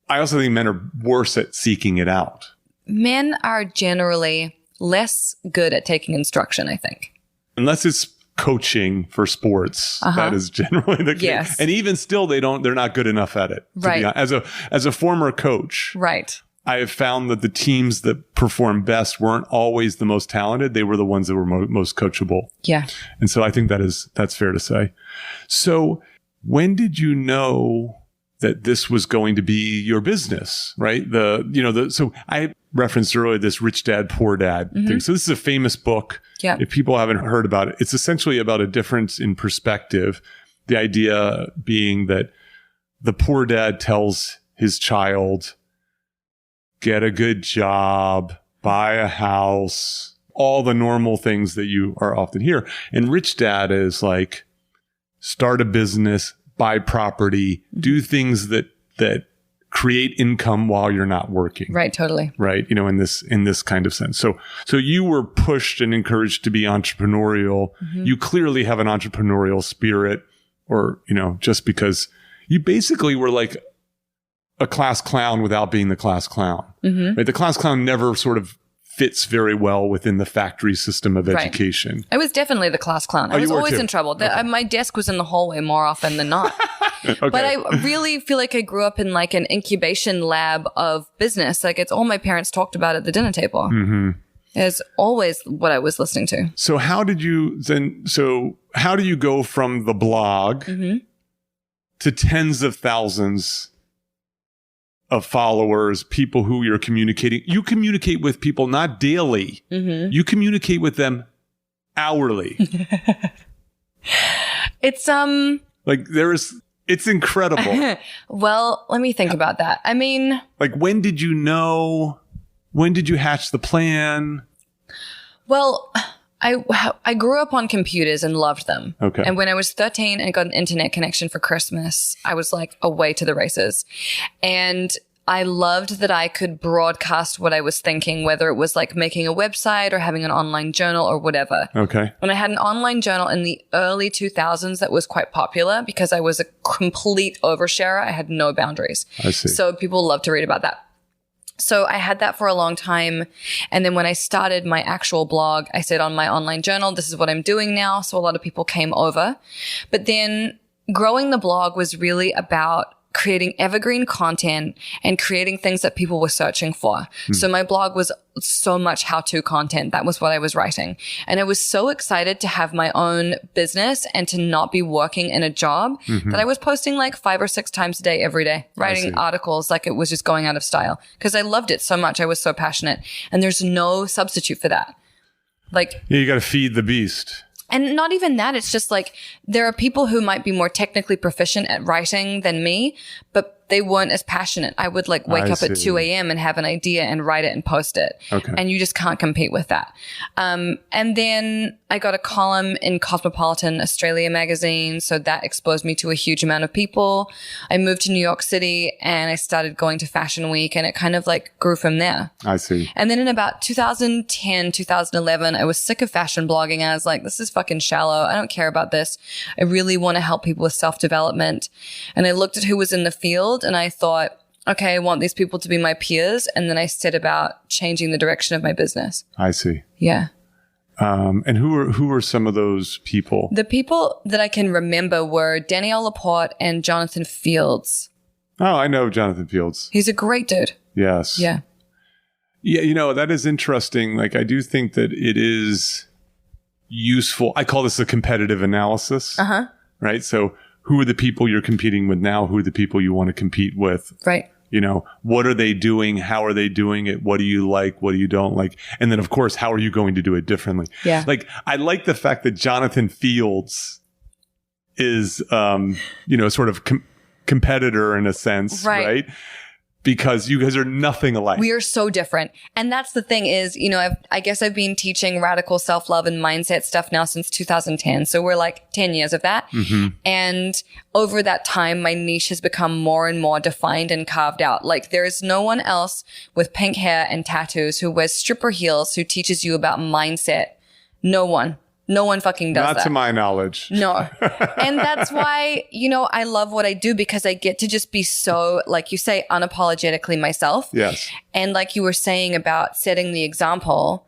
Speaker 2: I also think men are worse at seeking it out.
Speaker 3: Men are generally less good at taking instruction, I think.
Speaker 2: Unless it's coaching for sports, that is generally the case.
Speaker 3: Yes.
Speaker 2: And even still, they're not good enough at it.
Speaker 3: Right.
Speaker 2: As a former coach,
Speaker 3: right.
Speaker 2: I have found that the teams that perform best weren't always the most talented. They were the ones that were most coachable.
Speaker 3: Yeah.
Speaker 2: And so I think that's fair to say. So when did you know that this was going to be your business, right? So referenced earlier this Rich Dad, Poor Dad thing. So this is a famous book.
Speaker 3: Yeah.
Speaker 2: If people haven't heard about it, it's essentially about a difference in perspective. The idea being that the poor dad tells his child, get a good job, buy a house, all the normal things that you are often hear. And rich dad is like, start a business, buy property, do things that create income while you're not working.
Speaker 3: Right. Totally.
Speaker 2: Right. You know, in this kind of sense. So you were pushed and encouraged to be entrepreneurial. You clearly have an entrepreneurial spirit, or, you know, just because you basically were like a class clown without being the class clown. Right? The class clown never sort of fits very well within the factory system of education.
Speaker 3: I was definitely the class clown. I was always in trouble. My desk was in the hallway more often than not. But I really feel like I grew up in like an incubation lab of business. Like it's all my parents talked about at the dinner table. It's always what I was listening to.
Speaker 2: So how do you go from the blog to tens of thousands of followers, people who you're communicating? You communicate with people not daily. You communicate with them hourly.
Speaker 3: It's
Speaker 2: like it's incredible.
Speaker 3: Well, let me think about that. I mean,
Speaker 2: like, when did you know? When did you hatch the plan?
Speaker 3: Well, I grew up on computers and loved them.
Speaker 2: Okay.
Speaker 3: And when I was 13 and got an internet connection for Christmas, I was like away to the races. And I loved that I could broadcast what I was thinking, whether it was like making a website or having an online journal or whatever.
Speaker 2: Okay.
Speaker 3: And I had an online journal in the early 2000s that was quite popular because I was a complete oversharer. I had no boundaries.
Speaker 2: I see.
Speaker 3: So people love to read about that. So I had that for a long time. And then when I started my actual blog, I said on my online journal, this is what I'm doing now. So a lot of people came over. But then growing the blog was really about creating evergreen content and creating things that people were searching for. So my blog was so much how-to content. That was what I was writing. And I was so excited to have my own business and to not be working in a job that I was posting like 5 or 6 times a day, every day, writing articles like it was just going out of style because I loved it so much. I was so passionate, and there's no substitute for that. Like,
Speaker 2: yeah, you got to feed the beast.
Speaker 3: And not even that. It's just like there are people who might be more technically proficient at writing than me, but they weren't as passionate. I would like wake up at 2 a.m. and have an idea and write it and post it.
Speaker 2: Okay.
Speaker 3: And you just can't compete with that. And then I got a column in Cosmopolitan Australia magazine. So that exposed me to a huge amount of people. I moved to New York City and I started going to Fashion Week, and it kind of like grew from there.
Speaker 2: I see.
Speaker 3: And then in about 2010, 2011, I was sick of fashion blogging. I was like, this is fucking shallow. I don't care about this. I really want to help people with self-development. And I looked at who was in the field and I thought, okay, I want these people to be my peers. And then I set about changing the direction of my business.
Speaker 2: I see.
Speaker 3: Yeah.
Speaker 2: And who were some of those people?
Speaker 3: The people that I can remember were Danielle Laporte and Jonathan Fields.
Speaker 2: Oh, I know Jonathan Fields.
Speaker 3: He's a great dude.
Speaker 2: Yes.
Speaker 3: Yeah.
Speaker 2: Yeah, you know, that is interesting. Like, I do think that it is useful. I call this a competitive analysis. Right? So who are the people you're competing with now? Who are the people you want to compete with?
Speaker 3: Right.
Speaker 2: You know, what are they doing? How are they doing it? What do you like? What do you don't like? And then, of course, how are you going to do it differently?
Speaker 3: Yeah.
Speaker 2: Like, I like the fact that Jonathan Fields is, you know, sort of competitor in a sense, right? Because you guys are nothing alike.
Speaker 3: We are so different. And that's the thing is, you know, I guess I've been teaching radical self-love and mindset stuff now since 2010. So we're like 10 years of that. And over that time, my niche has become more and more defined and carved out. Like, there is no one else with pink hair and tattoos who wears stripper heels who teaches you about mindset. No one. No one fucking does that.
Speaker 2: Not to my knowledge.
Speaker 3: No. And that's why, you know, I love what I do because I get to just be so, like you say, unapologetically myself.
Speaker 2: Yes.
Speaker 3: And like you were saying about setting the example,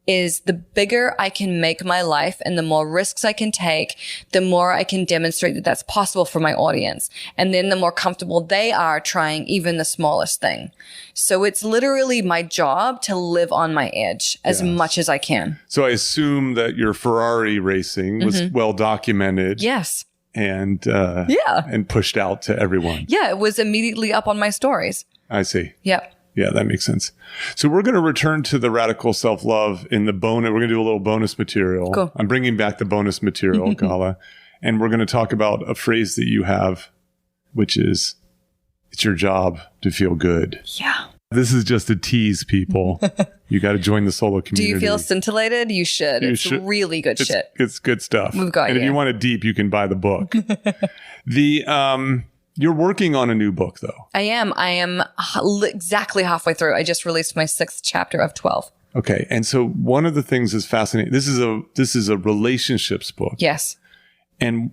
Speaker 3: is the bigger I can make my life and the more risks I can take, the more I can demonstrate that that's possible for my audience. And then the more comfortable they are trying even the smallest thing. So it's literally my job to live on my edge as much as I can.
Speaker 2: So I assume that your Ferrari racing was well documented.
Speaker 3: Yes.
Speaker 2: And and pushed out to everyone.
Speaker 3: Yeah, it was immediately up on my stories.
Speaker 2: I see.
Speaker 3: Yep.
Speaker 2: Yeah, that makes sense. So we're going to return to the radical self-love in the bonus. We're going to do a little bonus material.
Speaker 3: Cool.
Speaker 2: I'm bringing back the bonus material, Gala. And we're going to talk about a phrase that you have, which is, it's your job to feel good.
Speaker 3: Yeah.
Speaker 2: This is just a tease, people. You got to join the solo community.
Speaker 3: Do you feel scintillated? You should. It's really good shit.
Speaker 2: It's good stuff.
Speaker 3: We've got
Speaker 2: and
Speaker 3: you.
Speaker 2: if you want it deep, you can buy the book. You're working on a new book, though.
Speaker 3: I am exactly halfway through. I just released my 6th chapter of 12.
Speaker 2: Okay. And so one of the things is fascinating. This is a relationships book.
Speaker 3: Yes.
Speaker 2: And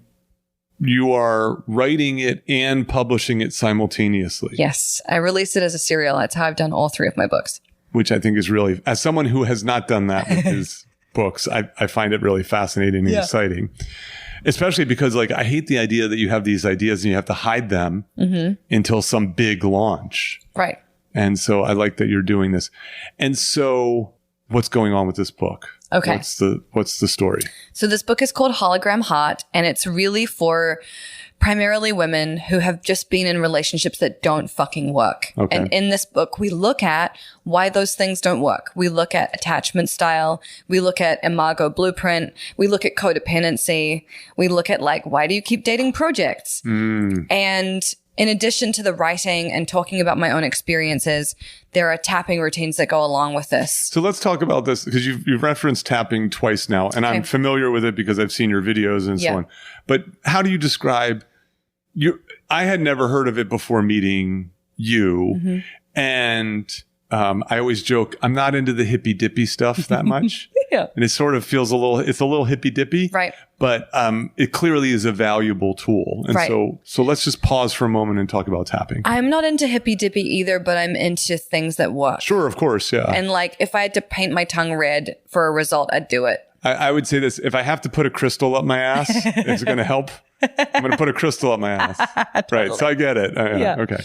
Speaker 2: you are writing it and publishing it simultaneously.
Speaker 3: Yes. I released it as a serial. That's how I've done all 3 of my books.
Speaker 2: Which I think is really, as someone who has not done that with his books, I find it really fascinating and exciting. Especially because, like, I hate the idea that you have these ideas and you have to hide them until some big launch.
Speaker 3: Right.
Speaker 2: And so I like that you're doing this. And so what's going on with this book?
Speaker 3: Okay.
Speaker 2: What's the story?
Speaker 3: So this book is called Hologram Heart, and it's really for primarily women who have just been in relationships that don't fucking work.
Speaker 2: Okay.
Speaker 3: And in this book, we look at why those things don't work. We look at attachment style. We look at imago blueprint. We look at codependency. We look at, like, why do you keep dating projects? And in addition to the writing and talking about my own experiences, there are tapping routines that go along with this.
Speaker 2: So let's talk about this, because you've referenced tapping twice now, and I'm familiar with it because I've seen your videos and so on. But how do you describe I had never heard of it before meeting you. And I always joke, I'm not into the hippy dippy stuff that much. And it sort of feels it's a little hippy dippy.
Speaker 3: Right.
Speaker 2: But it clearly is a valuable tool. And so let's just pause for a moment and talk about tapping.
Speaker 3: I'm not into hippy dippy either, but I'm into things that work.
Speaker 2: Sure, of course, yeah.
Speaker 3: And, like, if I had to paint my tongue red for a result, I'd do it.
Speaker 2: I would say this, if I have to put a crystal up my ass, it's going to help. I'm going to put a crystal up my ass. Totally. Right. So I get it. Okay.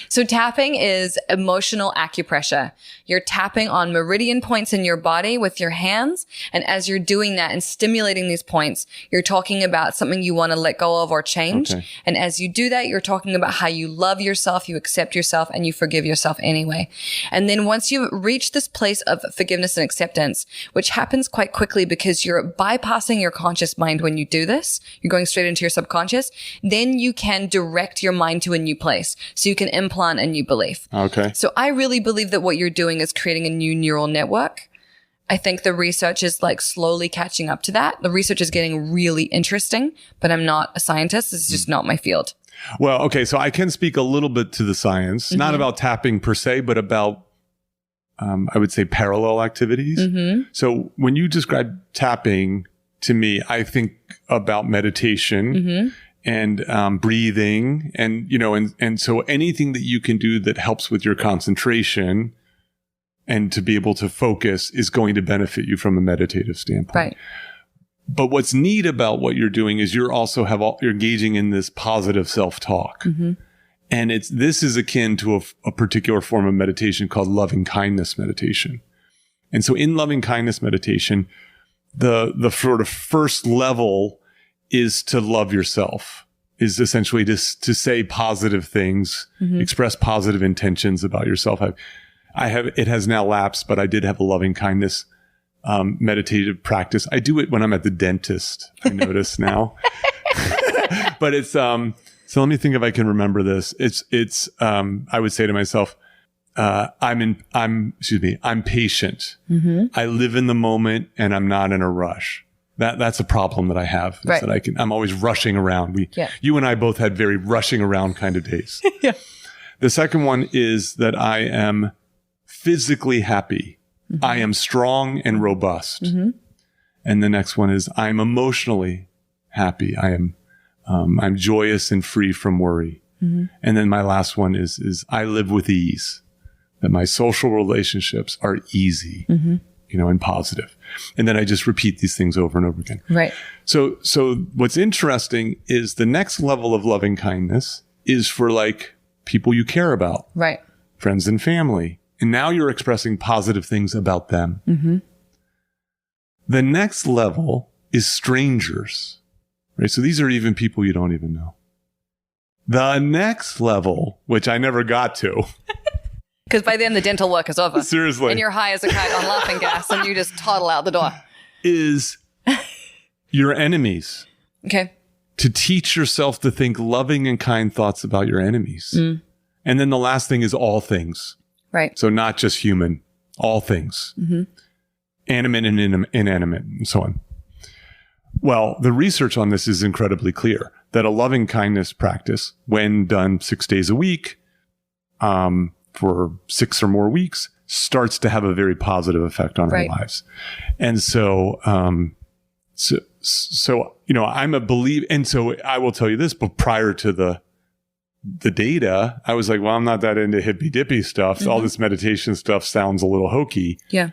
Speaker 3: So tapping is emotional acupressure. You're tapping on meridian points in your body with your hands. And as you're doing that and stimulating these points, you're talking about something you want to let go of or change. Okay. And as you do that, you're talking about how you love yourself, you accept yourself, and you forgive yourself anyway. And then once you reach this place of forgiveness and acceptance, which happens quite quickly because you're bypassing your conscious mind when you do this, you're going straight into your subconscious, then you can direct your mind to a new place. So you can implant a new belief.
Speaker 2: Okay.
Speaker 3: So I really believe that what you're doing is creating a new neural network. I think the research is, like, slowly catching up to that. The research is getting really interesting, but I'm not a scientist. It's just not my field.
Speaker 2: Well, okay. So I can speak a little bit to the science, not about tapping per se, but about, I would say, parallel activities. So when you describe tapping to me, I think about meditation and breathing, and and so anything that you can do that helps with your concentration and to be able to focus is going to benefit you from a meditative standpoint.
Speaker 3: Right.
Speaker 2: But what's neat about what you're doing is you're also you're engaging in this positive self-talk. And this is akin to a particular form of meditation called loving kindness meditation. And so in loving kindness meditation, the sort of first level is to love yourself, is essentially to say positive things, express positive intentions about yourself. It has now lapsed, but I did have a loving kindness meditative practice. I do it when I'm at the dentist, I notice now. But it's so let me think if I can remember this. It's I would say to myself, I'm patient. I live in the moment and I'm not in a rush. That's a problem that I have. Is
Speaker 3: right.
Speaker 2: That I'm always rushing around. You and I both had very rushing around kind of days. The second one is that I am physically happy. I am strong and robust. And the next one is I'm emotionally happy. I'm joyous and free from worry. And then my last one is I live with ease. That my social relationships are easy, and positive. And then I just repeat these things over and over again.
Speaker 3: Right.
Speaker 2: So what's interesting is the next level of loving kindness is for, like, people you care about.
Speaker 3: Right.
Speaker 2: Friends and family. And now you're expressing positive things about them. The next level is strangers. Right. So these are even people you don't even know. The next level, which I never got to,
Speaker 3: Because by then the dental work is over.
Speaker 2: Seriously.
Speaker 3: And you're high as a kite on laughing gas and you just toddle out the door.
Speaker 2: Is your enemies.
Speaker 3: Okay.
Speaker 2: To teach yourself to think loving and kind thoughts about your enemies. And then the last thing is all things.
Speaker 3: Right.
Speaker 2: So not just human, all things. Animate and inanimate and so on. Well, the research on this is incredibly clear that a loving kindness practice, when done 6 days a week, for 6 or more weeks, starts to have a very positive effect on our lives. And so, I'm a believer. And so I will tell you this, but prior to the data, I was like, well, I'm not that into hippy dippy stuff. All this meditation stuff sounds a little hokey.
Speaker 3: Yeah.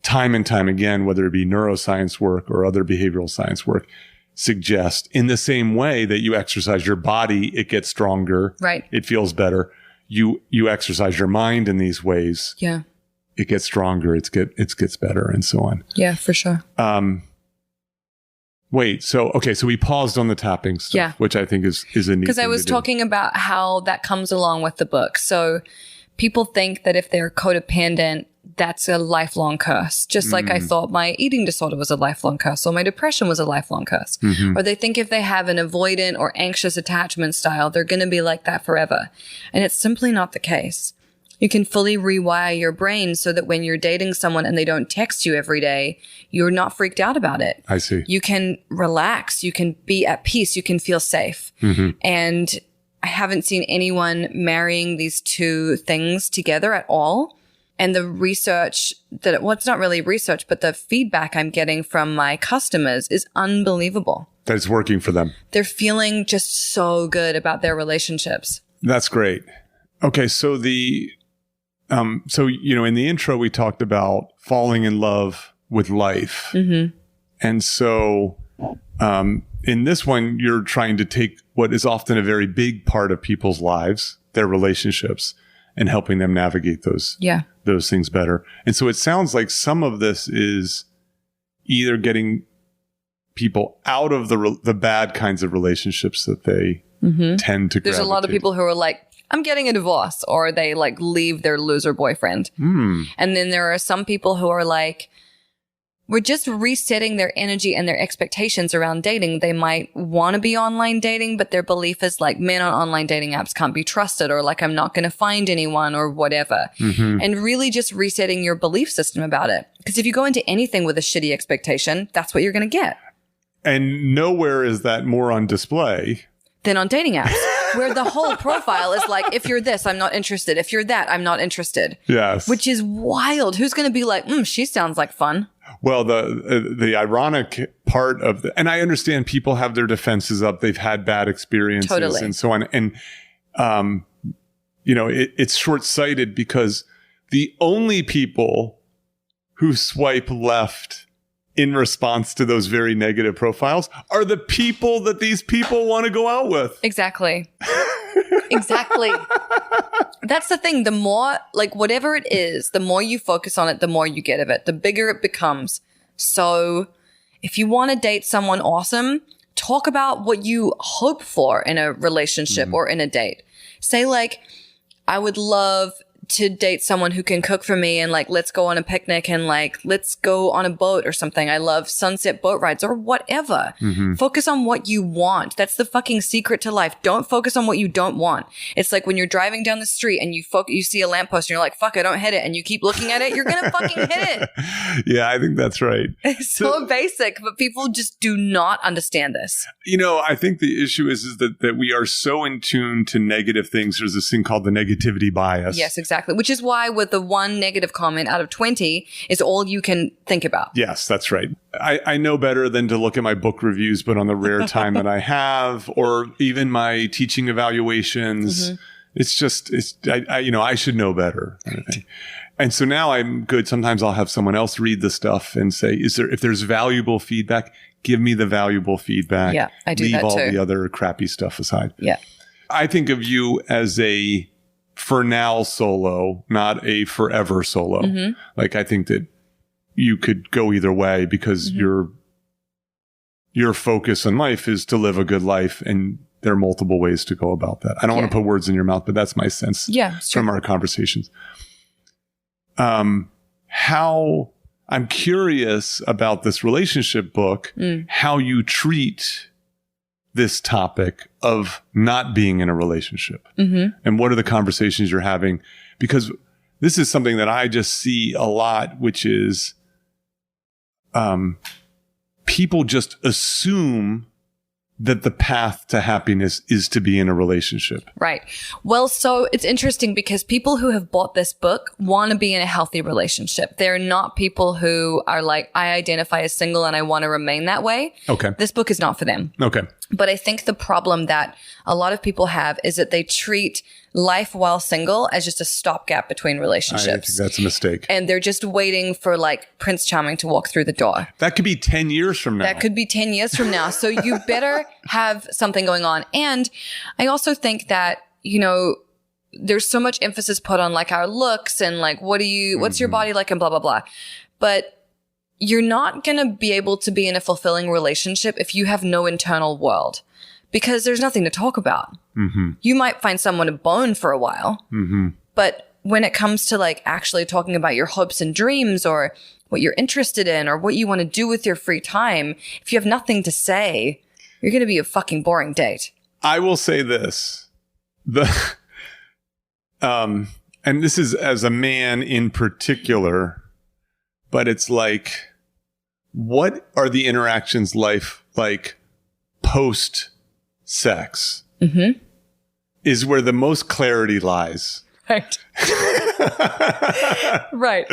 Speaker 2: Time and time again, whether it be neuroscience work or other behavioral science work, suggest in the same way that you exercise your body, it gets stronger. Right. It feels better. You exercise your mind in these ways.
Speaker 3: Yeah.
Speaker 2: It gets stronger. It gets better and so on.
Speaker 3: Yeah, for sure.
Speaker 2: Wait, so we paused on the tapping stuff, which I think is a neat
Speaker 3: because I was talking about how that comes along with the book. So people think that if they're codependent, that's a lifelong curse. Just like I thought my eating disorder was a lifelong curse or my depression was a lifelong curse. Or they think if they have an avoidant or anxious attachment style, they're going to be like that forever. And it's simply not the case. You can fully rewire your brain so that when you're dating someone and they don't text you every day, you're not freaked out about it.
Speaker 2: I see.
Speaker 3: You can relax. You can be at peace. You can feel safe. And I haven't seen anyone marrying these two things together at all. And the research it's not really research, but the feedback I'm getting from my customers is unbelievable.
Speaker 2: That it's working for them.
Speaker 3: They're feeling just so good about their relationships.
Speaker 2: That's great. Okay. So in the intro, we talked about falling in love with life. And so, in this one, you're trying to take what is often a very big part of people's lives, their relationships, and helping them navigate those things better. And so it sounds like some of this is either getting people out of the bad kinds of relationships that they tend to
Speaker 3: There's a lot of people who are like, I'm getting a divorce, or they like leave their loser boyfriend. And then there are some people who are like, we're just resetting their energy and their expectations around dating. They might want to be online dating, but their belief is like men on online dating apps can't be trusted, or like I'm not going to find anyone or whatever. And really just resetting your belief system about it. Because if you go into anything with a shitty expectation, that's what you're going to get.
Speaker 2: And nowhere is that more on display
Speaker 3: than on dating apps, where the whole profile is like, if you're this, I'm not interested. If you're that, I'm not interested.
Speaker 2: Yes.
Speaker 3: Which is wild. Who's going to be like, she sounds like fun.
Speaker 2: Well, the ironic part of and I understand people have their defenses up. They've had bad experiences and so on. And, it's short-sighted because the only people who swipe left in response to those very negative profiles are the people that these people want to go out with.
Speaker 3: Exactly. Exactly. That's the thing. The more, like, whatever it is, the more you focus on it, the more you get of it, the bigger it becomes. So if you want to date someone awesome, talk about what you hope for in a relationship or in a date. Say like, I would love to date someone who can cook for me and like, let's go on a picnic and like, let's go on a boat or something. I love sunset boat rides or whatever. Focus on what you want. That's the fucking secret to life. Don't focus on what you don't want. It's like when you're driving down the street and you see a lamppost and you're like, fuck, I don't hit it. And you keep looking at it. You're going to fucking hit it.
Speaker 2: Yeah, I think that's right.
Speaker 3: It's so basic, but people just do not understand this.
Speaker 2: I think the issue is that we are so in tune to negative things. There's this thing called the negativity bias.
Speaker 3: Yes, exactly. Which is why with the one negative comment out of 20 is all you can think about.
Speaker 2: Yes, that's right. I know better than to look at my book reviews, but on the rare time that I have, or even my teaching evaluations, I should know better. Kind of thing. And so now I'm good. Sometimes I'll have someone else read the stuff and say, if there's valuable feedback, give me the valuable feedback.
Speaker 3: Yeah, I do that too.
Speaker 2: Leave all the other crappy stuff aside.
Speaker 3: Yeah.
Speaker 2: I think of you as a for now solo, not a forever solo. Like I think that you could go either way because your focus in life is to live a good life, and there are multiple ways to go about that. I don't want to put words in your mouth, but that's my sense from our conversations. How I'm curious about this relationship book, how you treat this topic of not being in a relationship, and what are the conversations you're having? Because this is something that I just see a lot, which is people just assume that the path to happiness is to be in a relationship.
Speaker 3: Right. Well, so it's interesting because people who have bought this book want to be in a healthy relationship. They're not people who are like, I identify as single and I want to remain that way. Okay. This book is not for them.
Speaker 2: Okay.
Speaker 3: But I think the problem that a lot of people have is that they treat life while single as just a stopgap between relationships.
Speaker 2: I think that's a mistake.
Speaker 3: And they're just waiting for like Prince Charming to walk through the door.
Speaker 2: That could be 10 years from now.
Speaker 3: That could be 10 years from now. So you better have something going on. And I also think that, you know, there's so much emphasis put on like our looks and like, what's your body like and blah, blah, blah. But you're not going to be able to be in a fulfilling relationship if you have no internal world. Because there's nothing to talk about. You might find someone to bone for a while, but when it comes to like actually talking about your hopes and dreams or what you're interested in or what you want to do with your free time, if you have nothing to say, you're going to be a fucking boring date.
Speaker 2: I will say this, and this is as a man in particular, but it's like, what are the interactions like post sex is where the most clarity lies.
Speaker 3: Right. Right.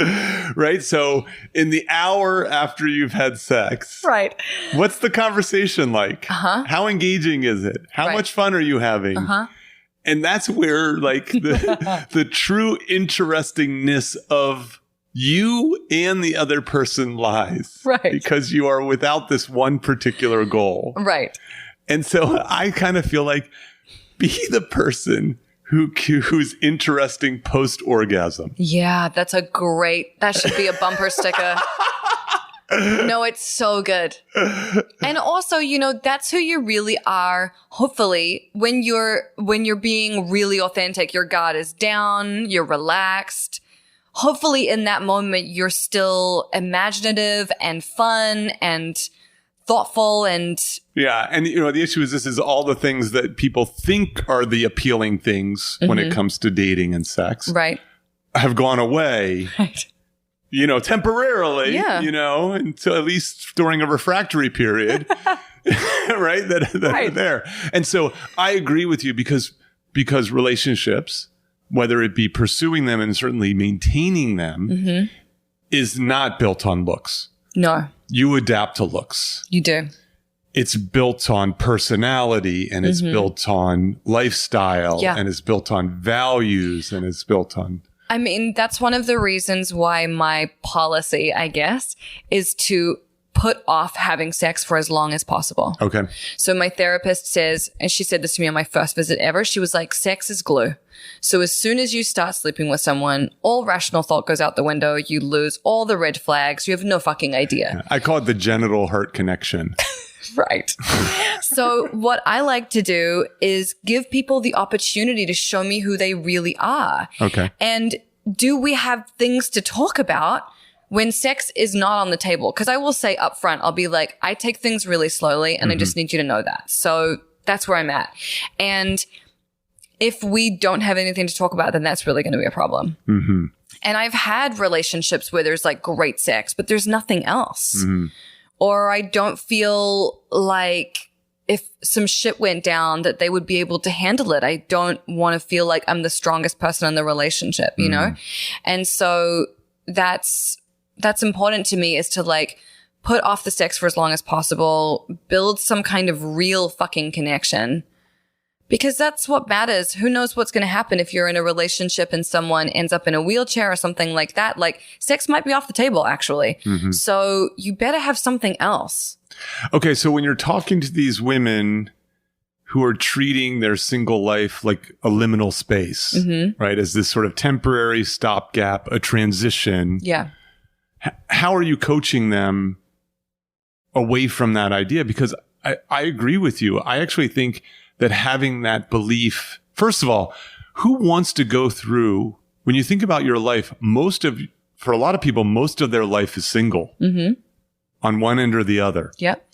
Speaker 2: Right. So in the hour after you've had sex,
Speaker 3: right,
Speaker 2: what's the conversation like? How engaging is it? How much fun are you having? And that's where like the true interestingness of you and the other person lies. Right. Because you are without this one particular goal.
Speaker 3: Right.
Speaker 2: And so I kind of feel like be the person who's interesting post-orgasm.
Speaker 3: Yeah, that should be a bumper sticker. No, it's so good. And also, you know, that's who you really are. Hopefully, when you're being really authentic, your guard is down, you're relaxed. Hopefully in that moment, you're still imaginative and fun and thoughtful and
Speaker 2: and you know the issue is this is all the things that people think are the appealing things when it comes to dating and sex have gone away you know temporarily you know until at least during a refractory period right that are there. And so I agree with you because relationships, whether it be pursuing them and certainly maintaining them, is not built on looks.
Speaker 3: No.
Speaker 2: You adapt to looks.
Speaker 3: You do.
Speaker 2: It's built on personality and it's built on lifestyle and it's built on values and it's built on...
Speaker 3: I mean, that's one of the reasons why my policy, I guess, is to put off having sex for as long as possible. Okay. So my therapist says, and she said this to me on my first visit ever, she was like, sex is glue. So as soon as you start sleeping with someone, all rational thought goes out the window. You lose all the red flags. You have no fucking idea.
Speaker 2: I call it the genital heart connection.
Speaker 3: Right. So what I like to do is give people the opportunity to show me who they really are. Okay. And do we have things to talk about when sex is not on the table? Because I will say up front, I'll be like, I take things really slowly and I just need you to know that. So that's where I'm at. And if we don't have anything to talk about, then that's really going to be a problem. And I've had relationships where there's like great sex, but there's nothing else. Or I don't feel like if some shit went down that they would be able to handle it. I don't want to feel like I'm the strongest person in the relationship, you know? And so that's important to me, is to like put off the sex for as long as possible, build some kind of real fucking connection. Because that's what matters. Who knows what's going to happen if you're in a relationship and someone ends up in a wheelchair or something like that. Like, sex might be off the table, actually. So you better have something else.
Speaker 2: Okay, so when you're talking to these women who are treating their single life like a liminal space, right, as this sort of temporary stopgap, a transition. Yeah. How are you coaching them away from that idea? Because I agree with you. I actually think that having that belief, first of all, who wants to go through, when you think about your life, for a lot of people, most of their life is single on one end or the other.
Speaker 3: Yep.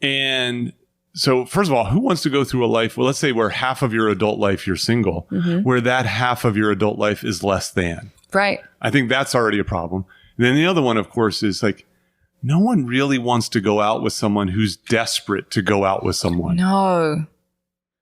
Speaker 2: And so first of all, who wants to go through a life, well, let's say where half of your adult life you're single, where that half of your adult life is less than.
Speaker 3: Right.
Speaker 2: I think that's already a problem. And then the other one, of course, is like, no one really wants to go out with someone who's desperate to go out with someone.
Speaker 3: No.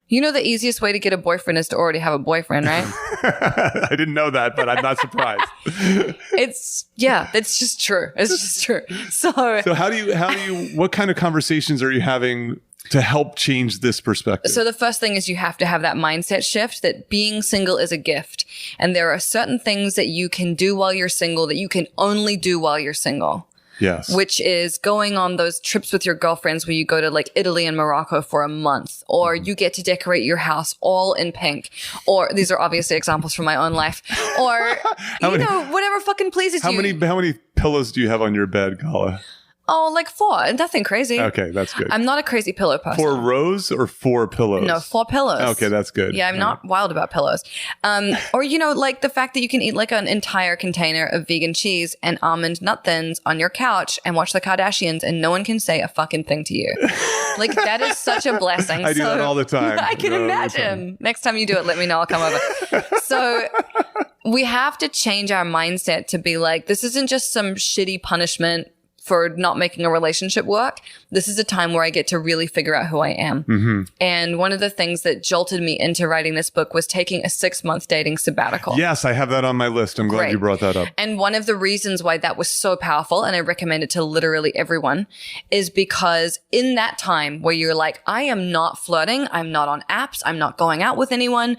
Speaker 3: You know the easiest way to get a boyfriend is to already have a boyfriend, right?
Speaker 2: I didn't know that, but I'm not surprised.
Speaker 3: It's just true. It's just true. So
Speaker 2: how do you, what kind of conversations are you having to help change this perspective?
Speaker 3: So the first thing is you have to have that mindset shift that being single is a gift. And there are certain things that you can do while you're single that you can only do while you're single.
Speaker 2: Yes.
Speaker 3: Which is going on those trips with your girlfriends where you go to like Italy and Morocco for a month, or you get to decorate your house all in pink, or these are obviously examples from my own life, or, whatever fucking pleases you.
Speaker 2: How many pillows do you have on your bed, Gala?
Speaker 3: Oh, like 4. Nothing crazy.
Speaker 2: Okay, that's good.
Speaker 3: I'm not a crazy pillow person.
Speaker 2: 4 rows or 4 pillows?
Speaker 3: No, 4 pillows.
Speaker 2: Okay, that's good.
Speaker 3: Yeah, I'm not wild about pillows. Or, like the fact that you can eat like an entire container of vegan cheese and almond nut thins on your couch and watch the Kardashians and no one can say a fucking thing to you. Like, that is such a blessing.
Speaker 2: I do that all the time.
Speaker 3: I can imagine. Next time you do it, let me know. I'll come over. So we have to change our mindset to be like, this isn't just some shitty punishment for not making a relationship work. This is a time where I get to really figure out who I am. And one of the things that jolted me into writing this book was taking a 6-month dating sabbatical.
Speaker 2: Yes, I have that on my list. I'm glad you brought that up.
Speaker 3: And one of the reasons why that was so powerful, and I recommend it to literally everyone, is because in that time where you're like, I am not flirting, I'm not on apps, I'm not going out with anyone,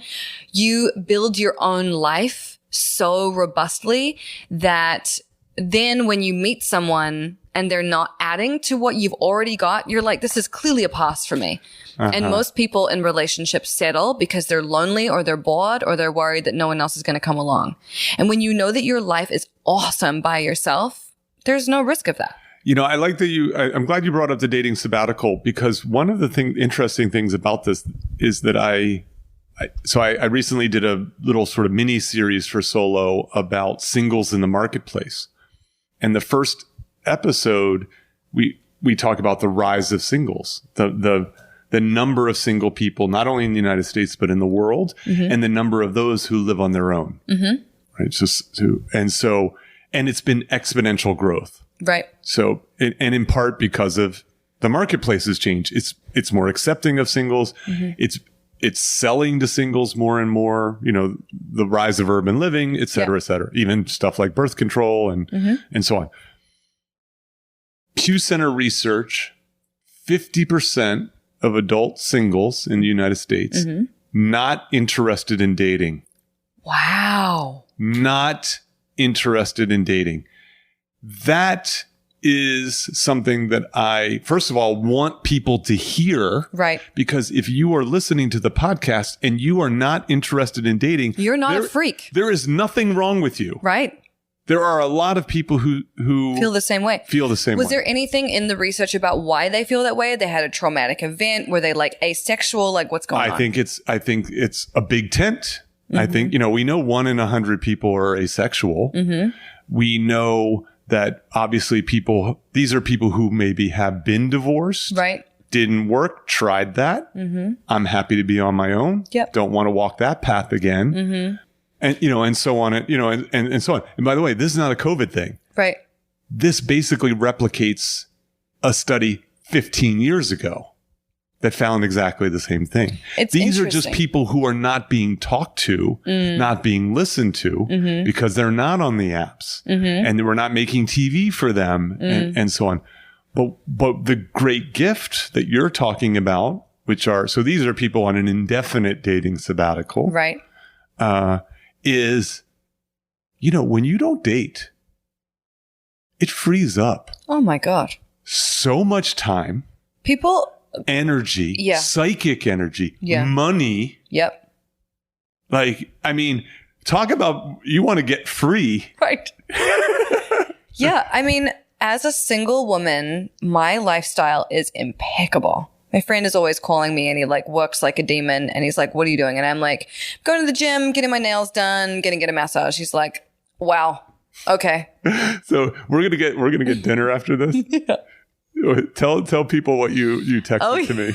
Speaker 3: you build your own life so robustly that then when you meet someone and they're not adding to what you've already got, you're like, this is clearly a pass for me. And most people in relationships settle because they're lonely or they're bored or they're worried that no one else is going to come along. And when you know that your life is awesome by yourself, there's no risk of that.
Speaker 2: I like that I'm glad you brought up the dating sabbatical, because one of the interesting things about this is that I recently did a little sort of mini series for Solo about singles in the marketplace. And the first episode, we talk about the rise of singles, the number of single people, not only in the United States, but in the world, and the number of those who live on their own. Right. And it's been exponential growth.
Speaker 3: Right.
Speaker 2: So, and in part because of the marketplace has changed. It's more accepting of singles. It's selling to singles more and more, the rise of urban living, et cetera, et cetera, even stuff like birth control and so on. Pew Center research, 50% of adult singles in the United States not interested in dating.
Speaker 3: Wow.
Speaker 2: Not interested in dating. That is something that I, first of all, want people to hear.
Speaker 3: Right.
Speaker 2: Because if you are listening to the podcast and you are not interested in dating,
Speaker 3: you're not a freak.
Speaker 2: There is nothing wrong with you.
Speaker 3: Right.
Speaker 2: There are a lot of people who
Speaker 3: feel the same way.
Speaker 2: Was
Speaker 3: there anything in the research about why they feel that way? They had a traumatic event? Were they like asexual? Like what's going on? I think it's a big tent. I think, we know 1 in 100 people are asexual. We know that obviously these are people who maybe have been divorced. Right.
Speaker 2: Didn't work, tried that. I'm happy to be on my own.
Speaker 3: Yep.
Speaker 2: Don't want to walk that path again. And, and so on, and so on. And by the way, this is not a COVID thing.
Speaker 3: Right.
Speaker 2: This basically replicates a study 15 years ago that found exactly the same thing. These are just people who are not being talked to, not being listened to because they're not on the apps and we're not making TV for them and so on. But the great gift that you're talking about, so these are people on an indefinite dating sabbatical.
Speaker 3: Right.
Speaker 2: Is, when you don't date, it frees up.
Speaker 3: Oh my God.
Speaker 2: So much time. Energy, psychic energy, money.
Speaker 3: Yep.
Speaker 2: Talk about you want to get free.
Speaker 3: Right. Yeah. As a single woman, my lifestyle is impeccable. My friend is always calling me and he like works like a demon and he's like, what are you doing? And I'm like, going to the gym, getting my nails done, gonna get a massage. He's like, wow. Okay.
Speaker 2: So we're gonna get dinner after this.
Speaker 3: Yeah.
Speaker 2: Tell people what you texted to me.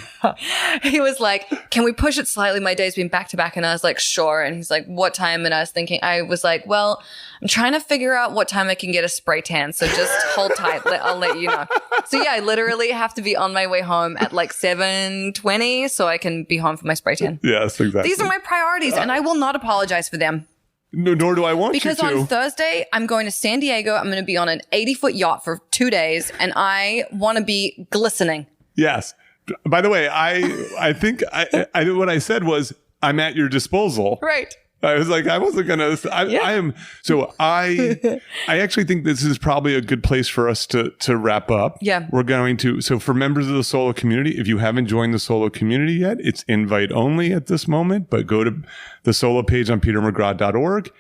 Speaker 3: He was like, can we push it slightly? My day's been back to back. And I was like, sure. And he's like, what time? And I was like, well, I'm trying to figure out what time I can get a spray tan. So just hold tight. I'll let you know. So yeah, I literally have to be on my way home at like 7:20 so I can be home for my spray tan.
Speaker 2: Yes, exactly.
Speaker 3: These are my priorities and I will not apologize for them.
Speaker 2: No, nor do I want you to.
Speaker 3: Because on Thursday, I'm going to San Diego. I'm going to be on an 80-foot yacht for 2 days, and I want to be glistening.
Speaker 2: Yes. By the way, I think what I said was, I'm at your disposal.
Speaker 3: Right.
Speaker 2: I was like, I wasn't going to. I am. So I actually think this is probably a good place for us to wrap up.
Speaker 3: Yeah.
Speaker 2: We're going to. So for members of the solo community, if you haven't joined the solo community yet, it's invite only at this moment. But go to the solo page on petermcgraw.org,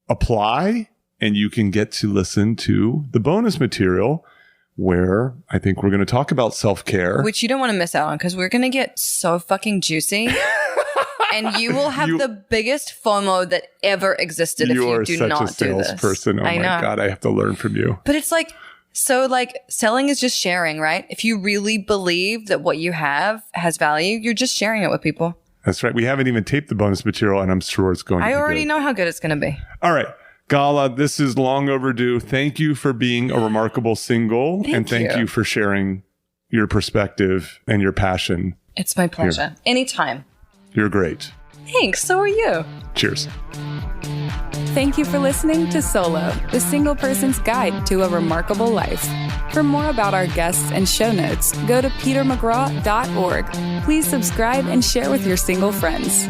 Speaker 2: apply, and you can get to listen to the bonus material where I think we're going to talk about self-care.
Speaker 3: Which you don't want to miss out on because we're going to get so fucking juicy. And you will have the biggest FOMO that ever existed if you do not do this.
Speaker 2: You are such a salesperson. Oh my God, I have to learn from you.
Speaker 3: But it's like, so like selling is just sharing, right? If you really believe that what you have has value, you're just sharing it with people.
Speaker 2: That's right. We haven't even taped the bonus material and I'm sure it's going to be good.
Speaker 3: I already know how good it's going to be.
Speaker 2: All right. Gala, this is long overdue. Thank you for being a remarkable single. Thank you for sharing your perspective and your passion.
Speaker 3: It's my pleasure. Anytime.
Speaker 2: You're great.
Speaker 3: Thanks. So are you.
Speaker 2: Cheers.
Speaker 1: Thank you for listening to Solo, the single person's guide to a remarkable life. For more about our guests and show notes, go to petermcgraw.org. Please subscribe and share with your single friends.